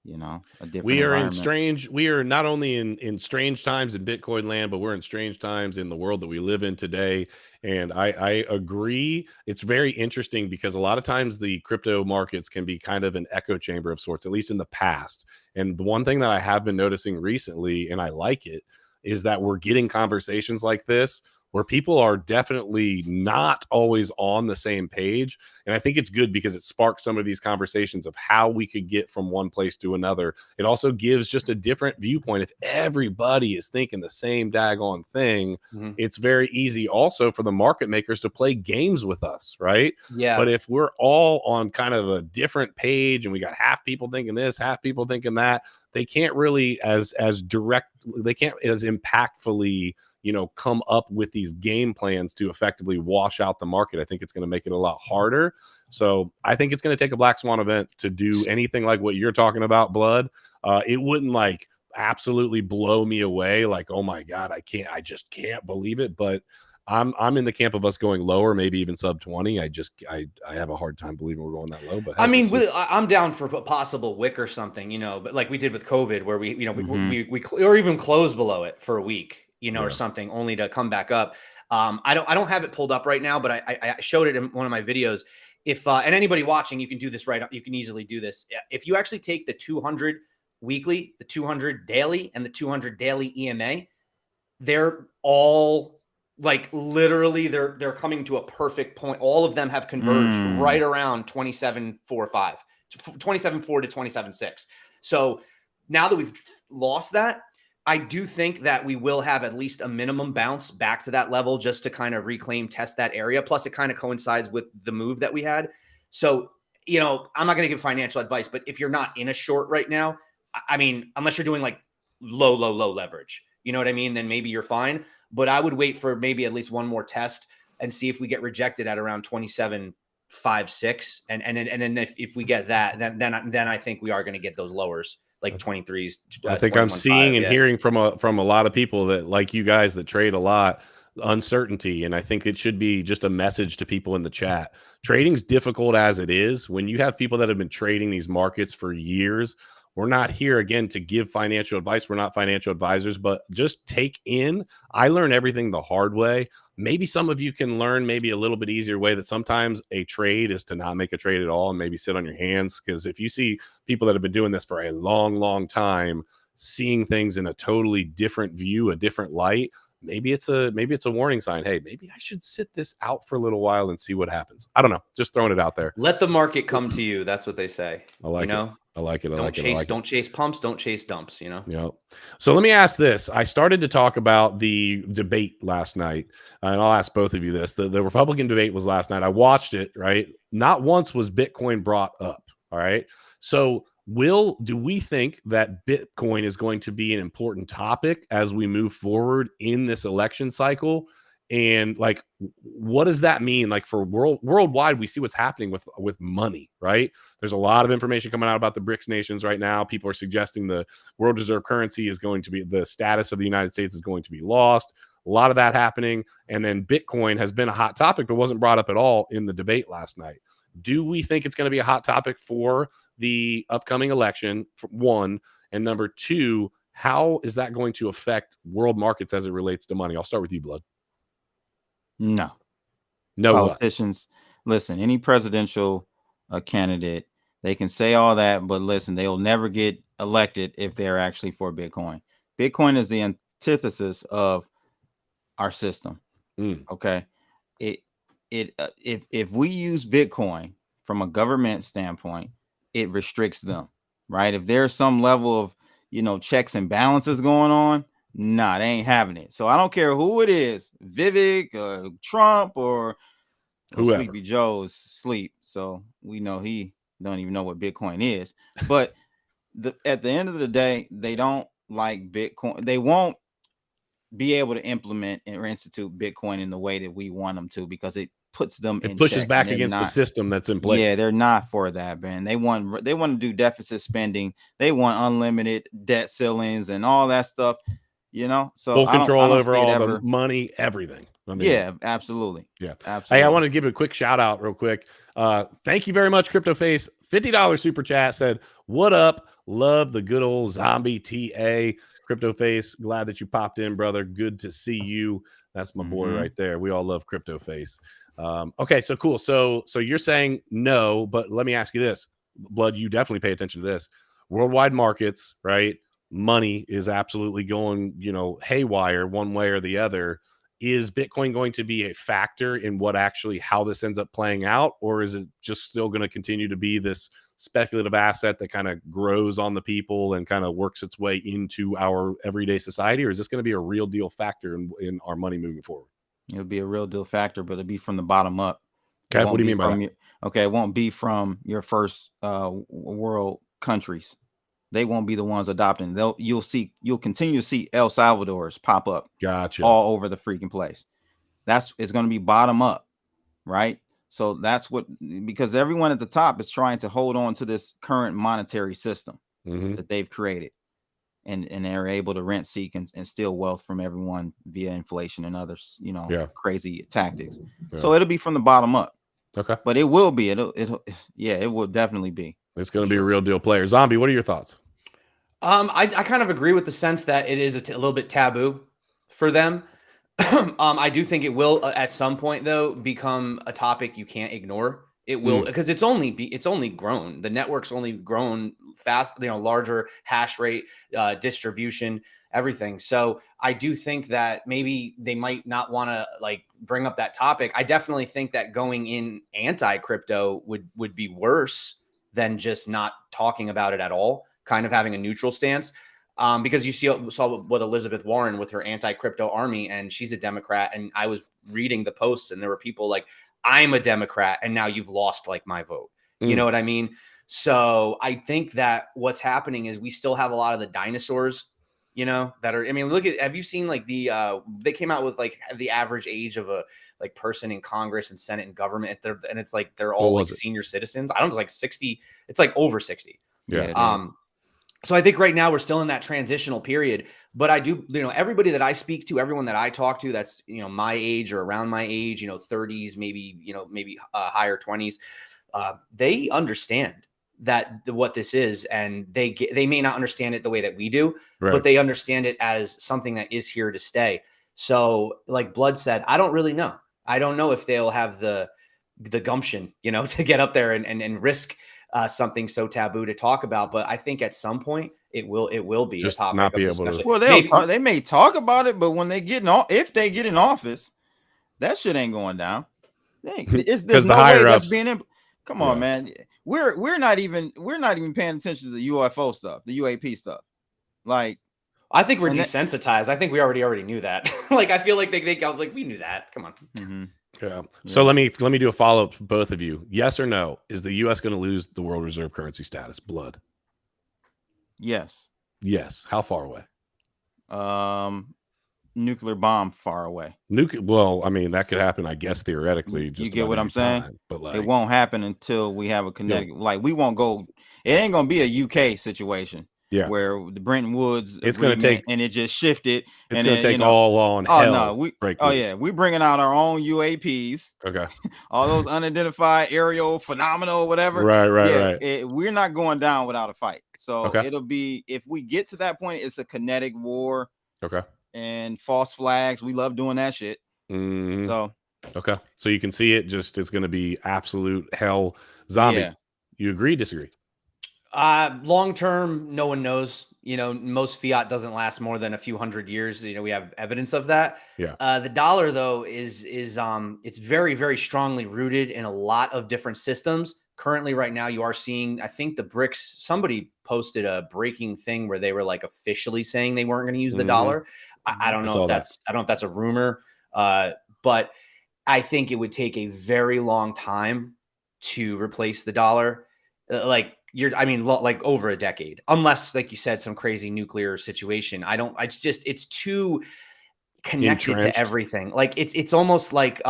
different We are environment. we are not only in strange times in Bitcoin land, but we're in strange times in the world that we live in today. And I agree. It's very interesting because a lot of times the crypto markets can be kind of an echo chamber of sorts, at least in the past. And the one thing that I have been noticing recently, and I like it, is that we're getting conversations like this where people are definitely not always on the same page. And I think it's good because it sparks some of these conversations of how we could get from one place to another. It also gives just a different viewpoint. If everybody is thinking the same daggone thing, it's very easy also for the market makers to play games with us, right? Yeah. But if we're all on kind of a different page and we got half people thinking this, half people thinking that, they can't really as impactfully come up with these game plans to effectively wash out the market. I think it's going to make it a lot harder. So I think it's going to take a black swan event to do anything like what you're talking about, Blood. It wouldn't like absolutely blow me away. Like, oh my God, I just can't believe it. But I'm in the camp of us going lower, maybe even sub 20. I have a hard time believing we're going that low. But I mean, I'm down for a possible wick or something, but like we did with COVID, where we or even close below it for a week, or something, only to come back up. I don't have it pulled up right now, but I showed it in one of my videos. If and anybody watching, you can do this you can easily do this. If you actually take the 200 weekly, the 200 daily, and the 200 daily EMA, they're all like literally they're coming to a perfect point. All of them have converged right around 27.45, 27.4 to 27.6. So now that we've lost that, I do think that we will have at least a minimum bounce back to that level just to kind of reclaim, test that area. Plus, it kind of coincides with the move that we had. So, I'm not going to give financial advice, but if you're not in a short right now, I mean, unless you're doing like low leverage, you know what I mean? Then maybe you're fine. But I would wait for maybe at least one more test and see if we get rejected at around 27.56. And then if we get that, then I think we are going to get those lowers, like 23s. I think I'm seeing and hearing from a lot of people that, like you guys that trade a lot, uncertainty. And I think it should be just a message to people in the chat. Trading's difficult as it is. When you have people that have been trading these markets for years, we're not here again to give financial advice. We're not financial advisors, but just take in. I learn everything the hard way. Maybe some of you can learn maybe a little bit easier way, that sometimes a trade is to not make a trade at all and maybe sit on your hands. Because if you see people that have been doing this for a long time, seeing things in a totally different view, a different light, maybe it's a warning sign. Hey, maybe I should sit this out for a little while and see what happens. I don't know. Just throwing it out there. Let the market come to you. That's what they say. I like it. I like it. Don't chase pumps. Don't chase dumps. Yeah. So let me ask this. I started to talk about the debate last night, and I'll ask both of you this. The Republican debate was last night. I watched it, right? Not once was Bitcoin brought up. All right. So do we think that Bitcoin is going to be an important topic as we move forward in this election cycle? And like, what does that mean? Like for worldwide, we see what's happening with money, right? There's a lot of information coming out about the BRICS nations right now. People are suggesting the world reserve currency is going to be, the status of the United States is going to be lost. A lot of that happening. And then Bitcoin has been a hot topic, but wasn't brought up at all in the debate last night. Do we think it's going to be a hot topic for the upcoming election, for one? And number two, how is that going to affect world markets as it relates to money? I'll start with you, Blood. No. Politicians, listen, any presidential candidate, they can say all that, but listen, they'll never get elected if they're actually for Bitcoin. Bitcoin is the antithesis of our system. Okay. If we use Bitcoin from a government standpoint, it restricts them, right? If there's some level of, checks and balances going on, nah, they ain't having it. So I don't care who it is, Vivek or Trump or Sleepy Joe's sleep. So we know he don't even know what Bitcoin is. But at the end of the day, they don't like Bitcoin. They won't be able to implement or institute Bitcoin in the way that we want them to, because it puts them in pushes check, back against the system that's in place. Yeah, they're not for that, man. They want to do deficit spending. They want unlimited debt ceilings and all that stuff. So full control over all the money, everything. I mean, Yeah, absolutely. yeah. Absolutely. Hey, I want to give a quick shout out real quick. Thank you very much, CryptoFace. $50 super chat said, "What up? Love the good old zombie TA." CryptoFace, glad that you popped in, brother. Good to see you. That's my boy right there. We all love CryptoFace. Okay, so cool. So you're saying no, but let me ask you this. Blood, you definitely pay attention to this. Worldwide markets, right? Money is absolutely going, haywire one way or the other. Is Bitcoin going to be a factor in how this ends up playing out, or is it just still going to continue to be this speculative asset that kind of grows on the people and kind of works its way into our everyday society, or is this going to be a real deal factor in our money moving forward? It'll be a real deal factor, but it'll be from the bottom up. Okay, what do you mean by that? Okay, it won't be from your first world countries. They won't be the ones adopting. You'll continue to see El Salvador's pop up. Gotcha. All over the freaking place. It's going to be bottom up, right? So that's because everyone at the top is trying to hold on to this current monetary system that they've created, and they're able to rent seek and steal wealth from everyone via inflation and others, crazy tactics. Yeah. So it'll be from the bottom up. Okay, but it will be. It will definitely be. It's going to be a real deal player. Zombie, what are your thoughts? I kind of agree with the sense that it is a little bit taboo for them. I do think it will at some point though become a topic you can't ignore. It will, because it's only grown. The network's only grown fast, larger hash rate, distribution, everything. So I do think that maybe they might not want to bring up that topic. I definitely think that going in anti-crypto would be worse than just not talking about it at all, kind of having a neutral stance. Because you saw what Elizabeth Warren with her anti-crypto army, and she's a Democrat. And I was reading the posts, and there were people like, "I'm a Democrat, and now you've lost my vote." You know what I mean? So I think that what's happening is we still have a lot of the dinosaurs, that are. I mean, have you seen they came out with the average age of a person in Congress and Senate and government, and it's they're all senior citizens. I don't know, it's 60. It's over 60. Yeah. So I think right now we're still in that transitional period, but I do, everybody that I speak to, everyone that I talk to, that's, my age or around my age, 30s, maybe higher 20s, they understand what this is, and they may not understand it the way that we do, but they understand it as something that is here to stay. So like Blood said, I don't really know. I don't know if they'll have the gumption, to get up there and risk something so taboo to talk about, but I think at some point it will be just a topic not be of able discussion. to. Well, they may talk about it, but when they if they get in office, that shit ain't going down. There's no way that's being come on, man. We're not even paying attention to the UFO stuff, the UAP stuff. I think we're desensitized. I think we already knew that. I feel like they we knew that. Come on. Yeah. So let me do a follow-up for both of you. Yes or no? Is the U.S. going to lose the world reserve currency status? Blood. Yes. Yes. How far away? Nuclear bomb far away. Well, I mean, that could happen, I guess, theoretically. You get what I'm saying? But it won't happen until we have a kinetic. We won't go. It ain't gonna be a UK situation. Yeah, where the Bretton Woods, it's going to take, and it just shifted. It's going to take all on. Oh no, we bringing out our own UAPs. Okay, all those unidentified aerial phenomena, whatever. Right. We're not going down without a fight. So it'll be, if we get to that point, it's a kinetic war. Okay, and false flags. We love doing that shit. So so you can see it. It's going to be absolute hell. Zombie, you agree? Disagree? Long term, no one knows. Most fiat doesn't last more than a few hundred years. We have evidence of that. Yeah. The dollar, though, is it's very, very strongly rooted in a lot of different systems. Currently, right now, you are seeing, I think the BRICS, somebody posted a breaking thing where they were officially saying they weren't going to use the dollar. I don't know if that's a rumor, but I think it would take a very long time to replace the dollar. Over a decade, unless, like you said, some crazy nuclear situation. It's too connected to everything. It's almost like,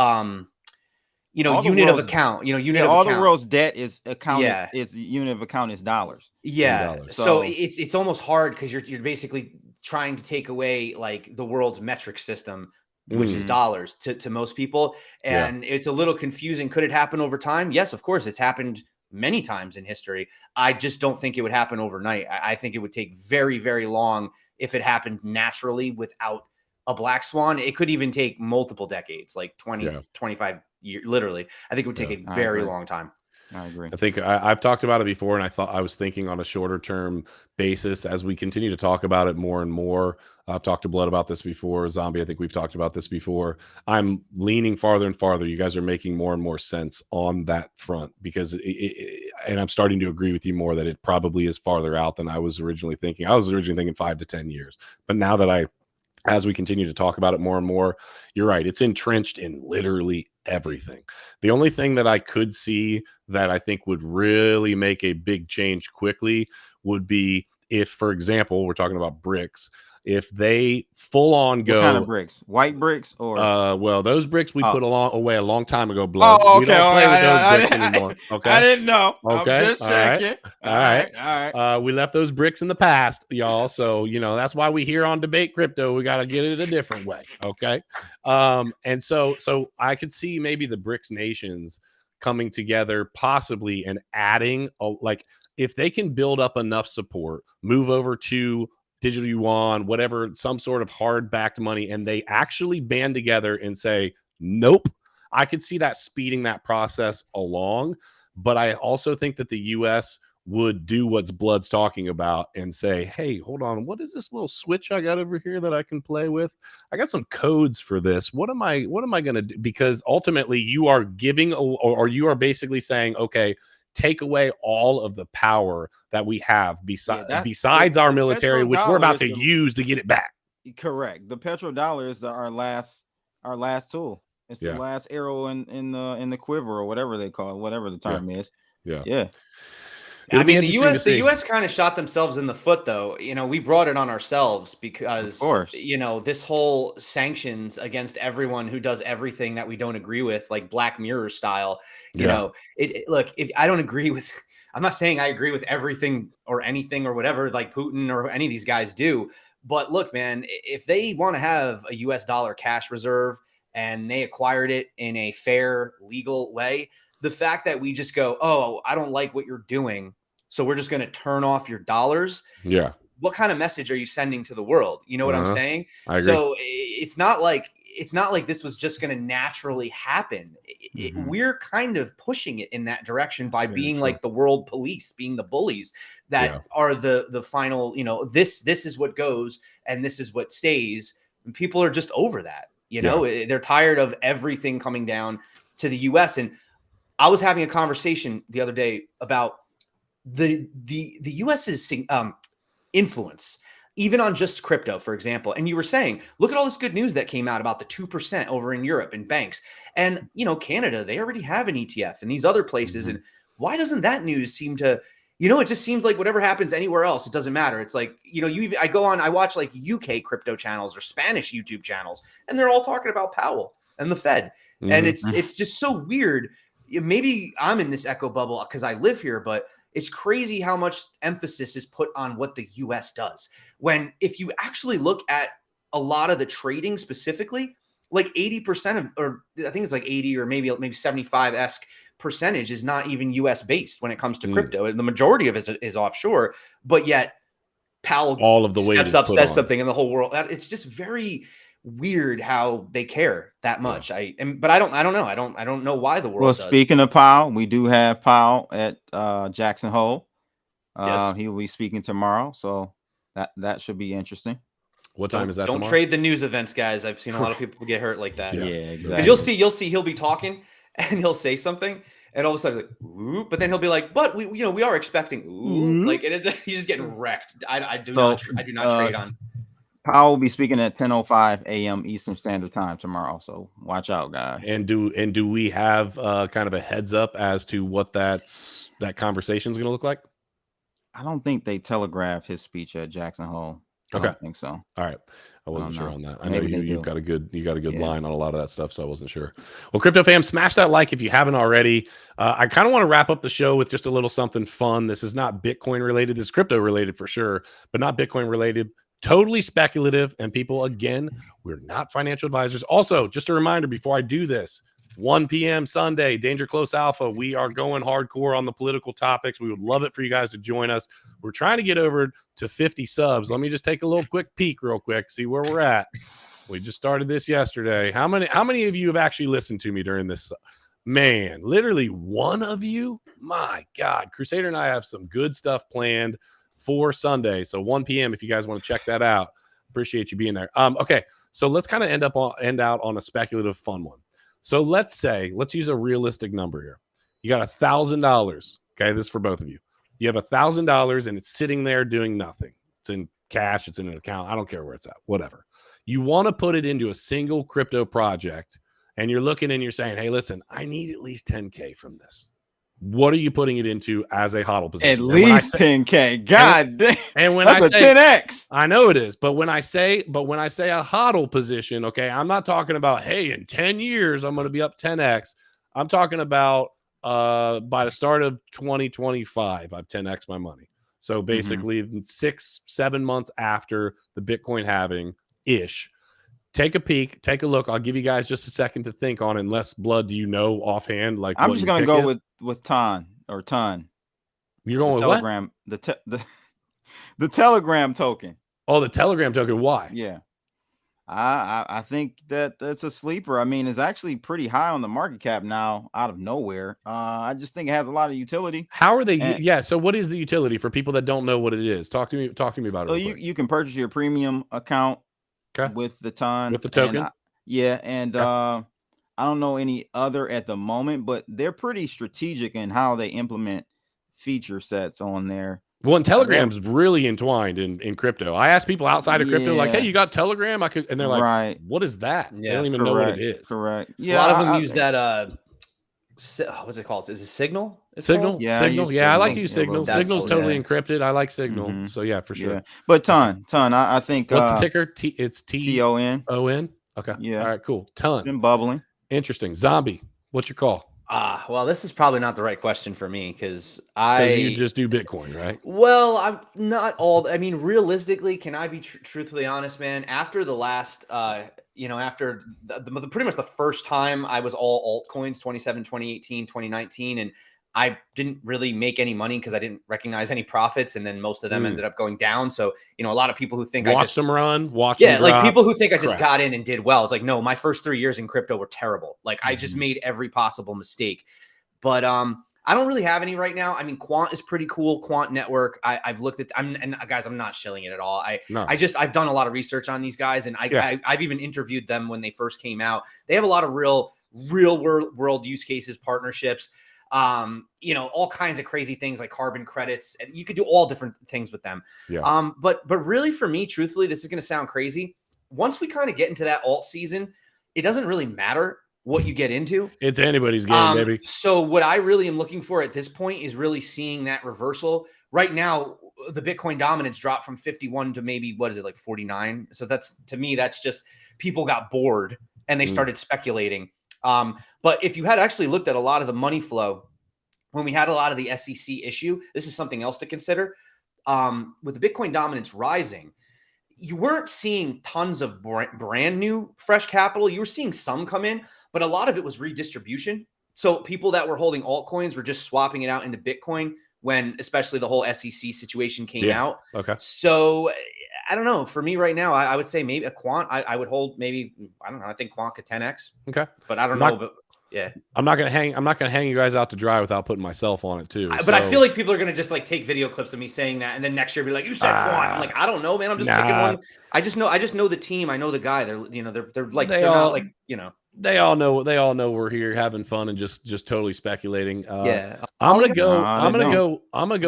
unit of account, all the world's debt is accounted, is unit of account is dollars. Yeah. So it's almost hard because you're basically trying to take away the world's metric system which is dollars to most people. Yeah. And it's a little confusing. Could it happen over time? Yes, of course. It's happened many times in history. I just don't think it would happen overnight. I think it would take very, very long if it happened naturally without a black swan. It could even take multiple decades, like 20, 25 years, literally. I think it would take a very long time. I agree. I think I've talked about it before, and I was thinking on a shorter term basis as we continue to talk about it more and more. I've talked to Blood about this before. Zombie, I think we've talked about this before. I'm leaning farther and farther. You guys are making more and more sense on that front because, and I'm starting to agree with you more that it probably is farther out than I was originally thinking. I was originally thinking 5 to 10 years, but now that as we continue to talk about it more and more, you're right. It's entrenched in literally everything. The only thing that I could see that I think would really make a big change quickly would be if, for example, we're talking about bricks. If they full on go, what kind of bricks? White bricks or well, those bricks we put away a long time ago. Blood. Oh, okay. We don't play with those bricks anymore. Okay, I didn't know. Okay, I'm just checking. All right. We left those bricks in the past, y'all. So that's why we here on Debate Crypto. We got to get it a different way. Okay, and so I could see maybe the BRICS nations coming together, possibly, and adding like if they can build up enough support, move over to digital yuan, whatever, some sort of hard backed money, and they actually band together and say, nope, I could see that speeding that process along. But I also think that the US would do what's Blood's talking about and say, hey, hold on, what is this little switch I got over here that I can play with? I got some codes for this. What am I going to do? Because ultimately you are giving, or you are basically saying, okay, take away all of the power that we have besides our military, which we're about to use to get it back. Correct. The petrodollar is our last tool. It's the last arrow in the quiver, or whatever they call it, whatever the term is. Yeah. I mean, the U.S. kind of shot themselves in the foot, though. We brought it on ourselves because, this whole sanctions against everyone who does everything that we don't agree with, like Black Mirror style. Look, if I don't agree with, I'm not saying I agree with everything or anything or whatever, like Putin or any of these guys do. But look, man, if they want to have a U.S. dollar cash reserve and they acquired it in a fair, legal way, the fact that we just go, oh, I don't like what you're doing, so we're just going to turn off your dollars. Yeah. What kind of message are you sending to the world? You know what I'm saying? I agree. So it's not like this was just going to naturally happen. We're kind of pushing it in that direction by being like the world police, being the bullies that are the final, this is what goes and this is what stays. And people are just over that. They're tired of everything coming down to the US. And I was having a conversation the other day about the US's influence, even on just crypto, for example. And you were saying, look at all this good news that came out about the 2% over in Europe and banks. And, Canada, they already have an ETF and these other places. And why doesn't that news seem to, it just seems like whatever happens anywhere else, it doesn't matter. It's like, I watch like UK crypto channels or Spanish YouTube channels, and they're all talking about Powell and the Fed. And it's just so weird. Maybe I'm in this echo bubble because I live here, but it's crazy how much emphasis is put on what the US does. When if you actually look at a lot of the trading specifically, like 80% or I think it's like 80 or maybe 75-esque percentage is not even US based when it comes to crypto. And the majority of it is offshore, but yet Powell all of the steps up, says something in the whole world. It's just very weird how they care that much. But I don't know. I don't know why the world does. Speaking of Powell, we do have Powell at Jackson Hole. Yes. He will be speaking tomorrow, so that should be interesting. What time is that? Don't trade the news events, guys. I've seen a lot of people get hurt like that. Yeah, exactly. Because you'll see he'll be talking and he'll say something, and all of a sudden like, ooh, but then he'll be like, but we are expecting like he's just getting wrecked. I do not trade on. Powell will be speaking at 10:05 a.m. Eastern Standard Time tomorrow, so watch out, guys. And do we have kind of a heads up as to what that conversation is going to look like? I don't think they telegraphed his speech at Jackson Hole. I don't think so. All right. I wasn't sure on that. I Maybe know you've got a good line on a lot of that stuff, so I wasn't sure. Well, Crypto fam, smash that like if you haven't already. I kind of want to wrap up the show with just a little something fun. This is not Bitcoin related. This is crypto related for sure, but not Bitcoin related. Totally speculative. And people, again, we're not financial advisors. Also, just a reminder before I do this, 1 p.m. Sunday, Danger Close Alpha. We are going hardcore on the political topics. We would love it for you guys to join us. We're trying to get over to 50 subs. Let me just take a little quick peek real quick, see where we're at. We just started this yesterday. How many of you have actually listened to me during this? Man, literally one of you? My God. Crusader and I have some good stuff planned for Sunday. So 1 p.m. if you guys want to check that out. Appreciate you being there. Okay, so let's kind of end out on a speculative fun one. So let's use a realistic number here. You got $1,000. Okay, this is for both of you. You have $1,000 and it's sitting there doing nothing. It's in cash. It's in an account. I don't care where it's at. Whatever. You want to put it into a single crypto project, and you're looking and you're saying, "Hey, listen, I need at least 10K from this." What are you putting it into as a hodl position? At least 10K. God damn. And when that's I a say 10x. I know it is, but when I say a hodl position, okay, I'm not talking about, hey, in 10 years I'm going to be up 10x. I'm talking about by the start of 2025, I've 10x my money. So basically 6-7 months after the Bitcoin halving ish. Take a peek, take a look. I'll give you guys just a second to think on it. Unless Blood, do you know offhand? Like, I'm just gonna go with Ton. You're going with Telegram, what? the Telegram token. Oh, the Telegram token. Why? Yeah, I think that's a sleeper. I mean, it's actually pretty high on the market cap now, out of nowhere. I just think it has a lot of utility. How are they? So what is the utility for people that don't know what it is? Talk to me about it. So you can purchase your premium account. Okay. With the Ton, with the token, I don't know any other at the moment, but they're pretty strategic in how they implement feature sets on there. Well, and Telegram's really entwined in crypto. I ask people outside of crypto, like, "Hey, you got Telegram?" And they're like, "What is that?" Yeah, they don't even know what it is. Correct. Yeah, a lot of them use that. What's it called? Is it Signal? Signal? Yeah, Signal. I like to use Signal. Signal's totally encrypted. I like Signal. So yeah, for sure. Yeah. But Ton, I think what's the ticker? It's TON. ON. Okay. Yeah. All right, cool. Ton. Been bubbling. Interesting. Zombie. What's your call? Well, this is probably not the right question for me because you just do Bitcoin, right? Well, I'm not all. I mean, realistically, can I be truthfully honest, man? After the last, after pretty much the first time I was all altcoins, 2017, 2018, 2019, and I didn't really make any money because I didn't recognize any profits, and then most of them ended up going down. So, a lot of people who think watch them run, like people who think I just got in and did well. It's like, no, my first 3 years in crypto were terrible. Like I just made every possible mistake. But I don't really have any right now. I mean, Quant is pretty cool. Quant Network. I've looked at. Guys, I'm not shilling it at all. I've done a lot of research on these guys, and I've even interviewed them when they first came out. They have a lot of real world use cases, partnerships. All kinds of crazy things like carbon credits, and you could do all different things with them. Yeah. But really for me, truthfully, this is going to sound crazy. Once we kind of get into that alt season, it doesn't really matter what you get into. It's anybody's game, baby. So what I really am looking for at this point is really seeing that reversal. Right now, the Bitcoin dominance dropped from 51 to maybe, what is it, like 49? So to me, that's just people got bored and they started speculating. But if you had actually looked at a lot of the money flow, when we had a lot of the SEC issue, this is something else to consider. With the Bitcoin dominance rising, you weren't seeing tons of brand new fresh capital. You were seeing some come in, but a lot of it was redistribution. So people that were holding altcoins were just swapping it out into Bitcoin when especially the whole SEC situation came out. Okay. So I don't know. For me right now, I would say maybe a Quant. I would hold maybe, I don't know. I think Quant could 10x. Okay. But I don't know. But yeah. I'm not gonna hang you guys out to dry without putting myself on it too. But I feel like people are gonna just like take video clips of me saying that, and then next year be like, "You said Quant." I'm like, I don't know, man. I'm just picking one. I just know the team. I know the guy. They're not like. They all know we're here having fun and just totally speculating. I'm gonna go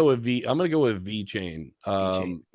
with VeChain.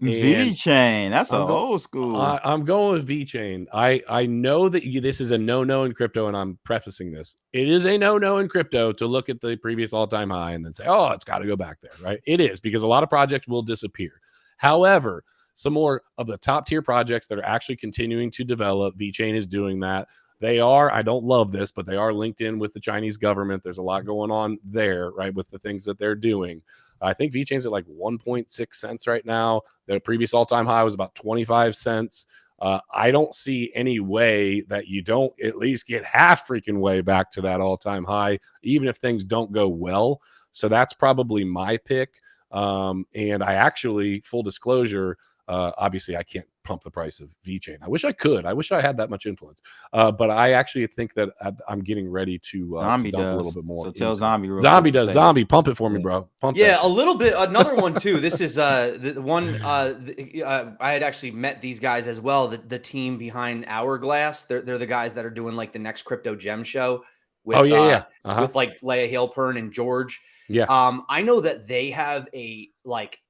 VeChain, that's old school. I'm going with VeChain. I know that this is a no in crypto, and I'm prefacing this. It is a no in crypto to look at the previous all-time high and then say, oh, it's got to go back there, right? It is, because a lot of projects will disappear. However, some more of the top tier projects that are actually continuing to develop, VeChain is doing that. They are, I don't love this, but they are linked in with the Chinese government. There's a lot going on there, right, with the things that they're doing. I think VeChain's at like 1.6 cents right now. The previous all-time high was about 25 cents. I don't see any way that you don't at least get half freaking way back to that all-time high, even if things don't go well. So that's probably my pick. And I actually, full disclosure, obviously I can't pump the price of VeChain. I wish I could. I wish I had that much influence. But I actually think that I'm getting ready to dump a little bit more. So tell Zombie real Zombie quick, does. Zombie, pump it for me, bro. Pump yeah, that a little bit. Another one too. This is the one I had actually met these guys as well. The team behind Hourglass. They're the guys that are doing like the next Crypto Gem show with with like Leia Halpern and George. Yeah. I know that they have a like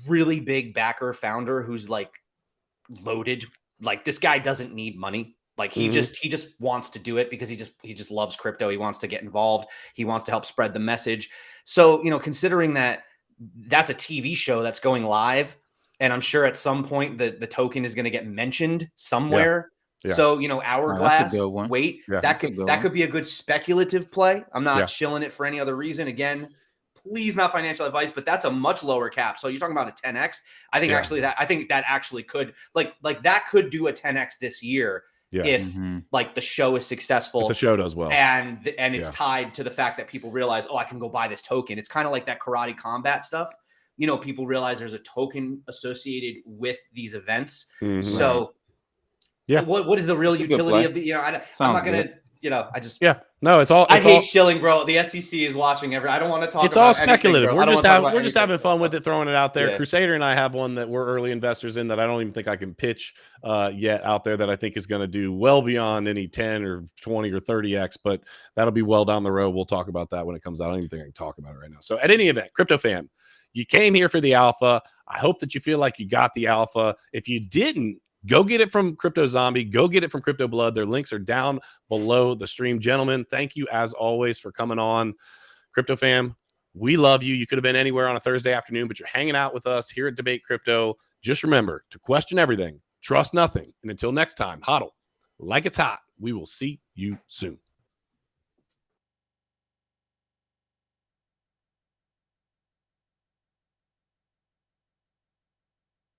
really big backer founder who's like loaded. Like this guy doesn't need money. Like he just wants to do it because he just loves crypto. He wants to get involved. He wants to help spread the message. So, considering that that's a TV show that's going live, and I'm sure at some point the token is going to get mentioned somewhere. Yeah. So, Hourglass, Yeah. that could be a good speculative play. I'm not shilling it for any other reason. Again, please not financial advice, but that's a much lower cap. So you're talking about a 10x. I think that actually could like that could do a 10x this year. Yeah. If like the show is successful, if the show does well, and it's tied to the fact that people realize, oh, I can go buy this token. It's kind of like that Karate Combat stuff. People realize there's a token associated with these events. So, what is the real utility of the? I'm not gonna. I hate shilling, bro. The SEC is watching I don't want to talk. It's all speculative. We're just having fun with it, throwing it out there. Yeah. Crusader and I have one that we're early investors in that I don't even think I can pitch yet out there that I think is going to do well beyond any 10 or 20 or 30x, but that'll be well down the road. We'll talk about that when it comes out. I don't even think I can talk about it right now. So at any event, crypto fam, you came here for the alpha. I hope that you feel like you got the alpha. If you didn't, go get it from Crypto Zombie. Go get it from Crypto Blood. Their links are down below the stream. Gentlemen, thank you as always for coming on. Crypto fam, we love you. You could have been anywhere on a Thursday afternoon, but you're hanging out with us here at Debate Crypto. Just remember to question everything, trust nothing. And until next time, hodl like it's hot. We will see you soon.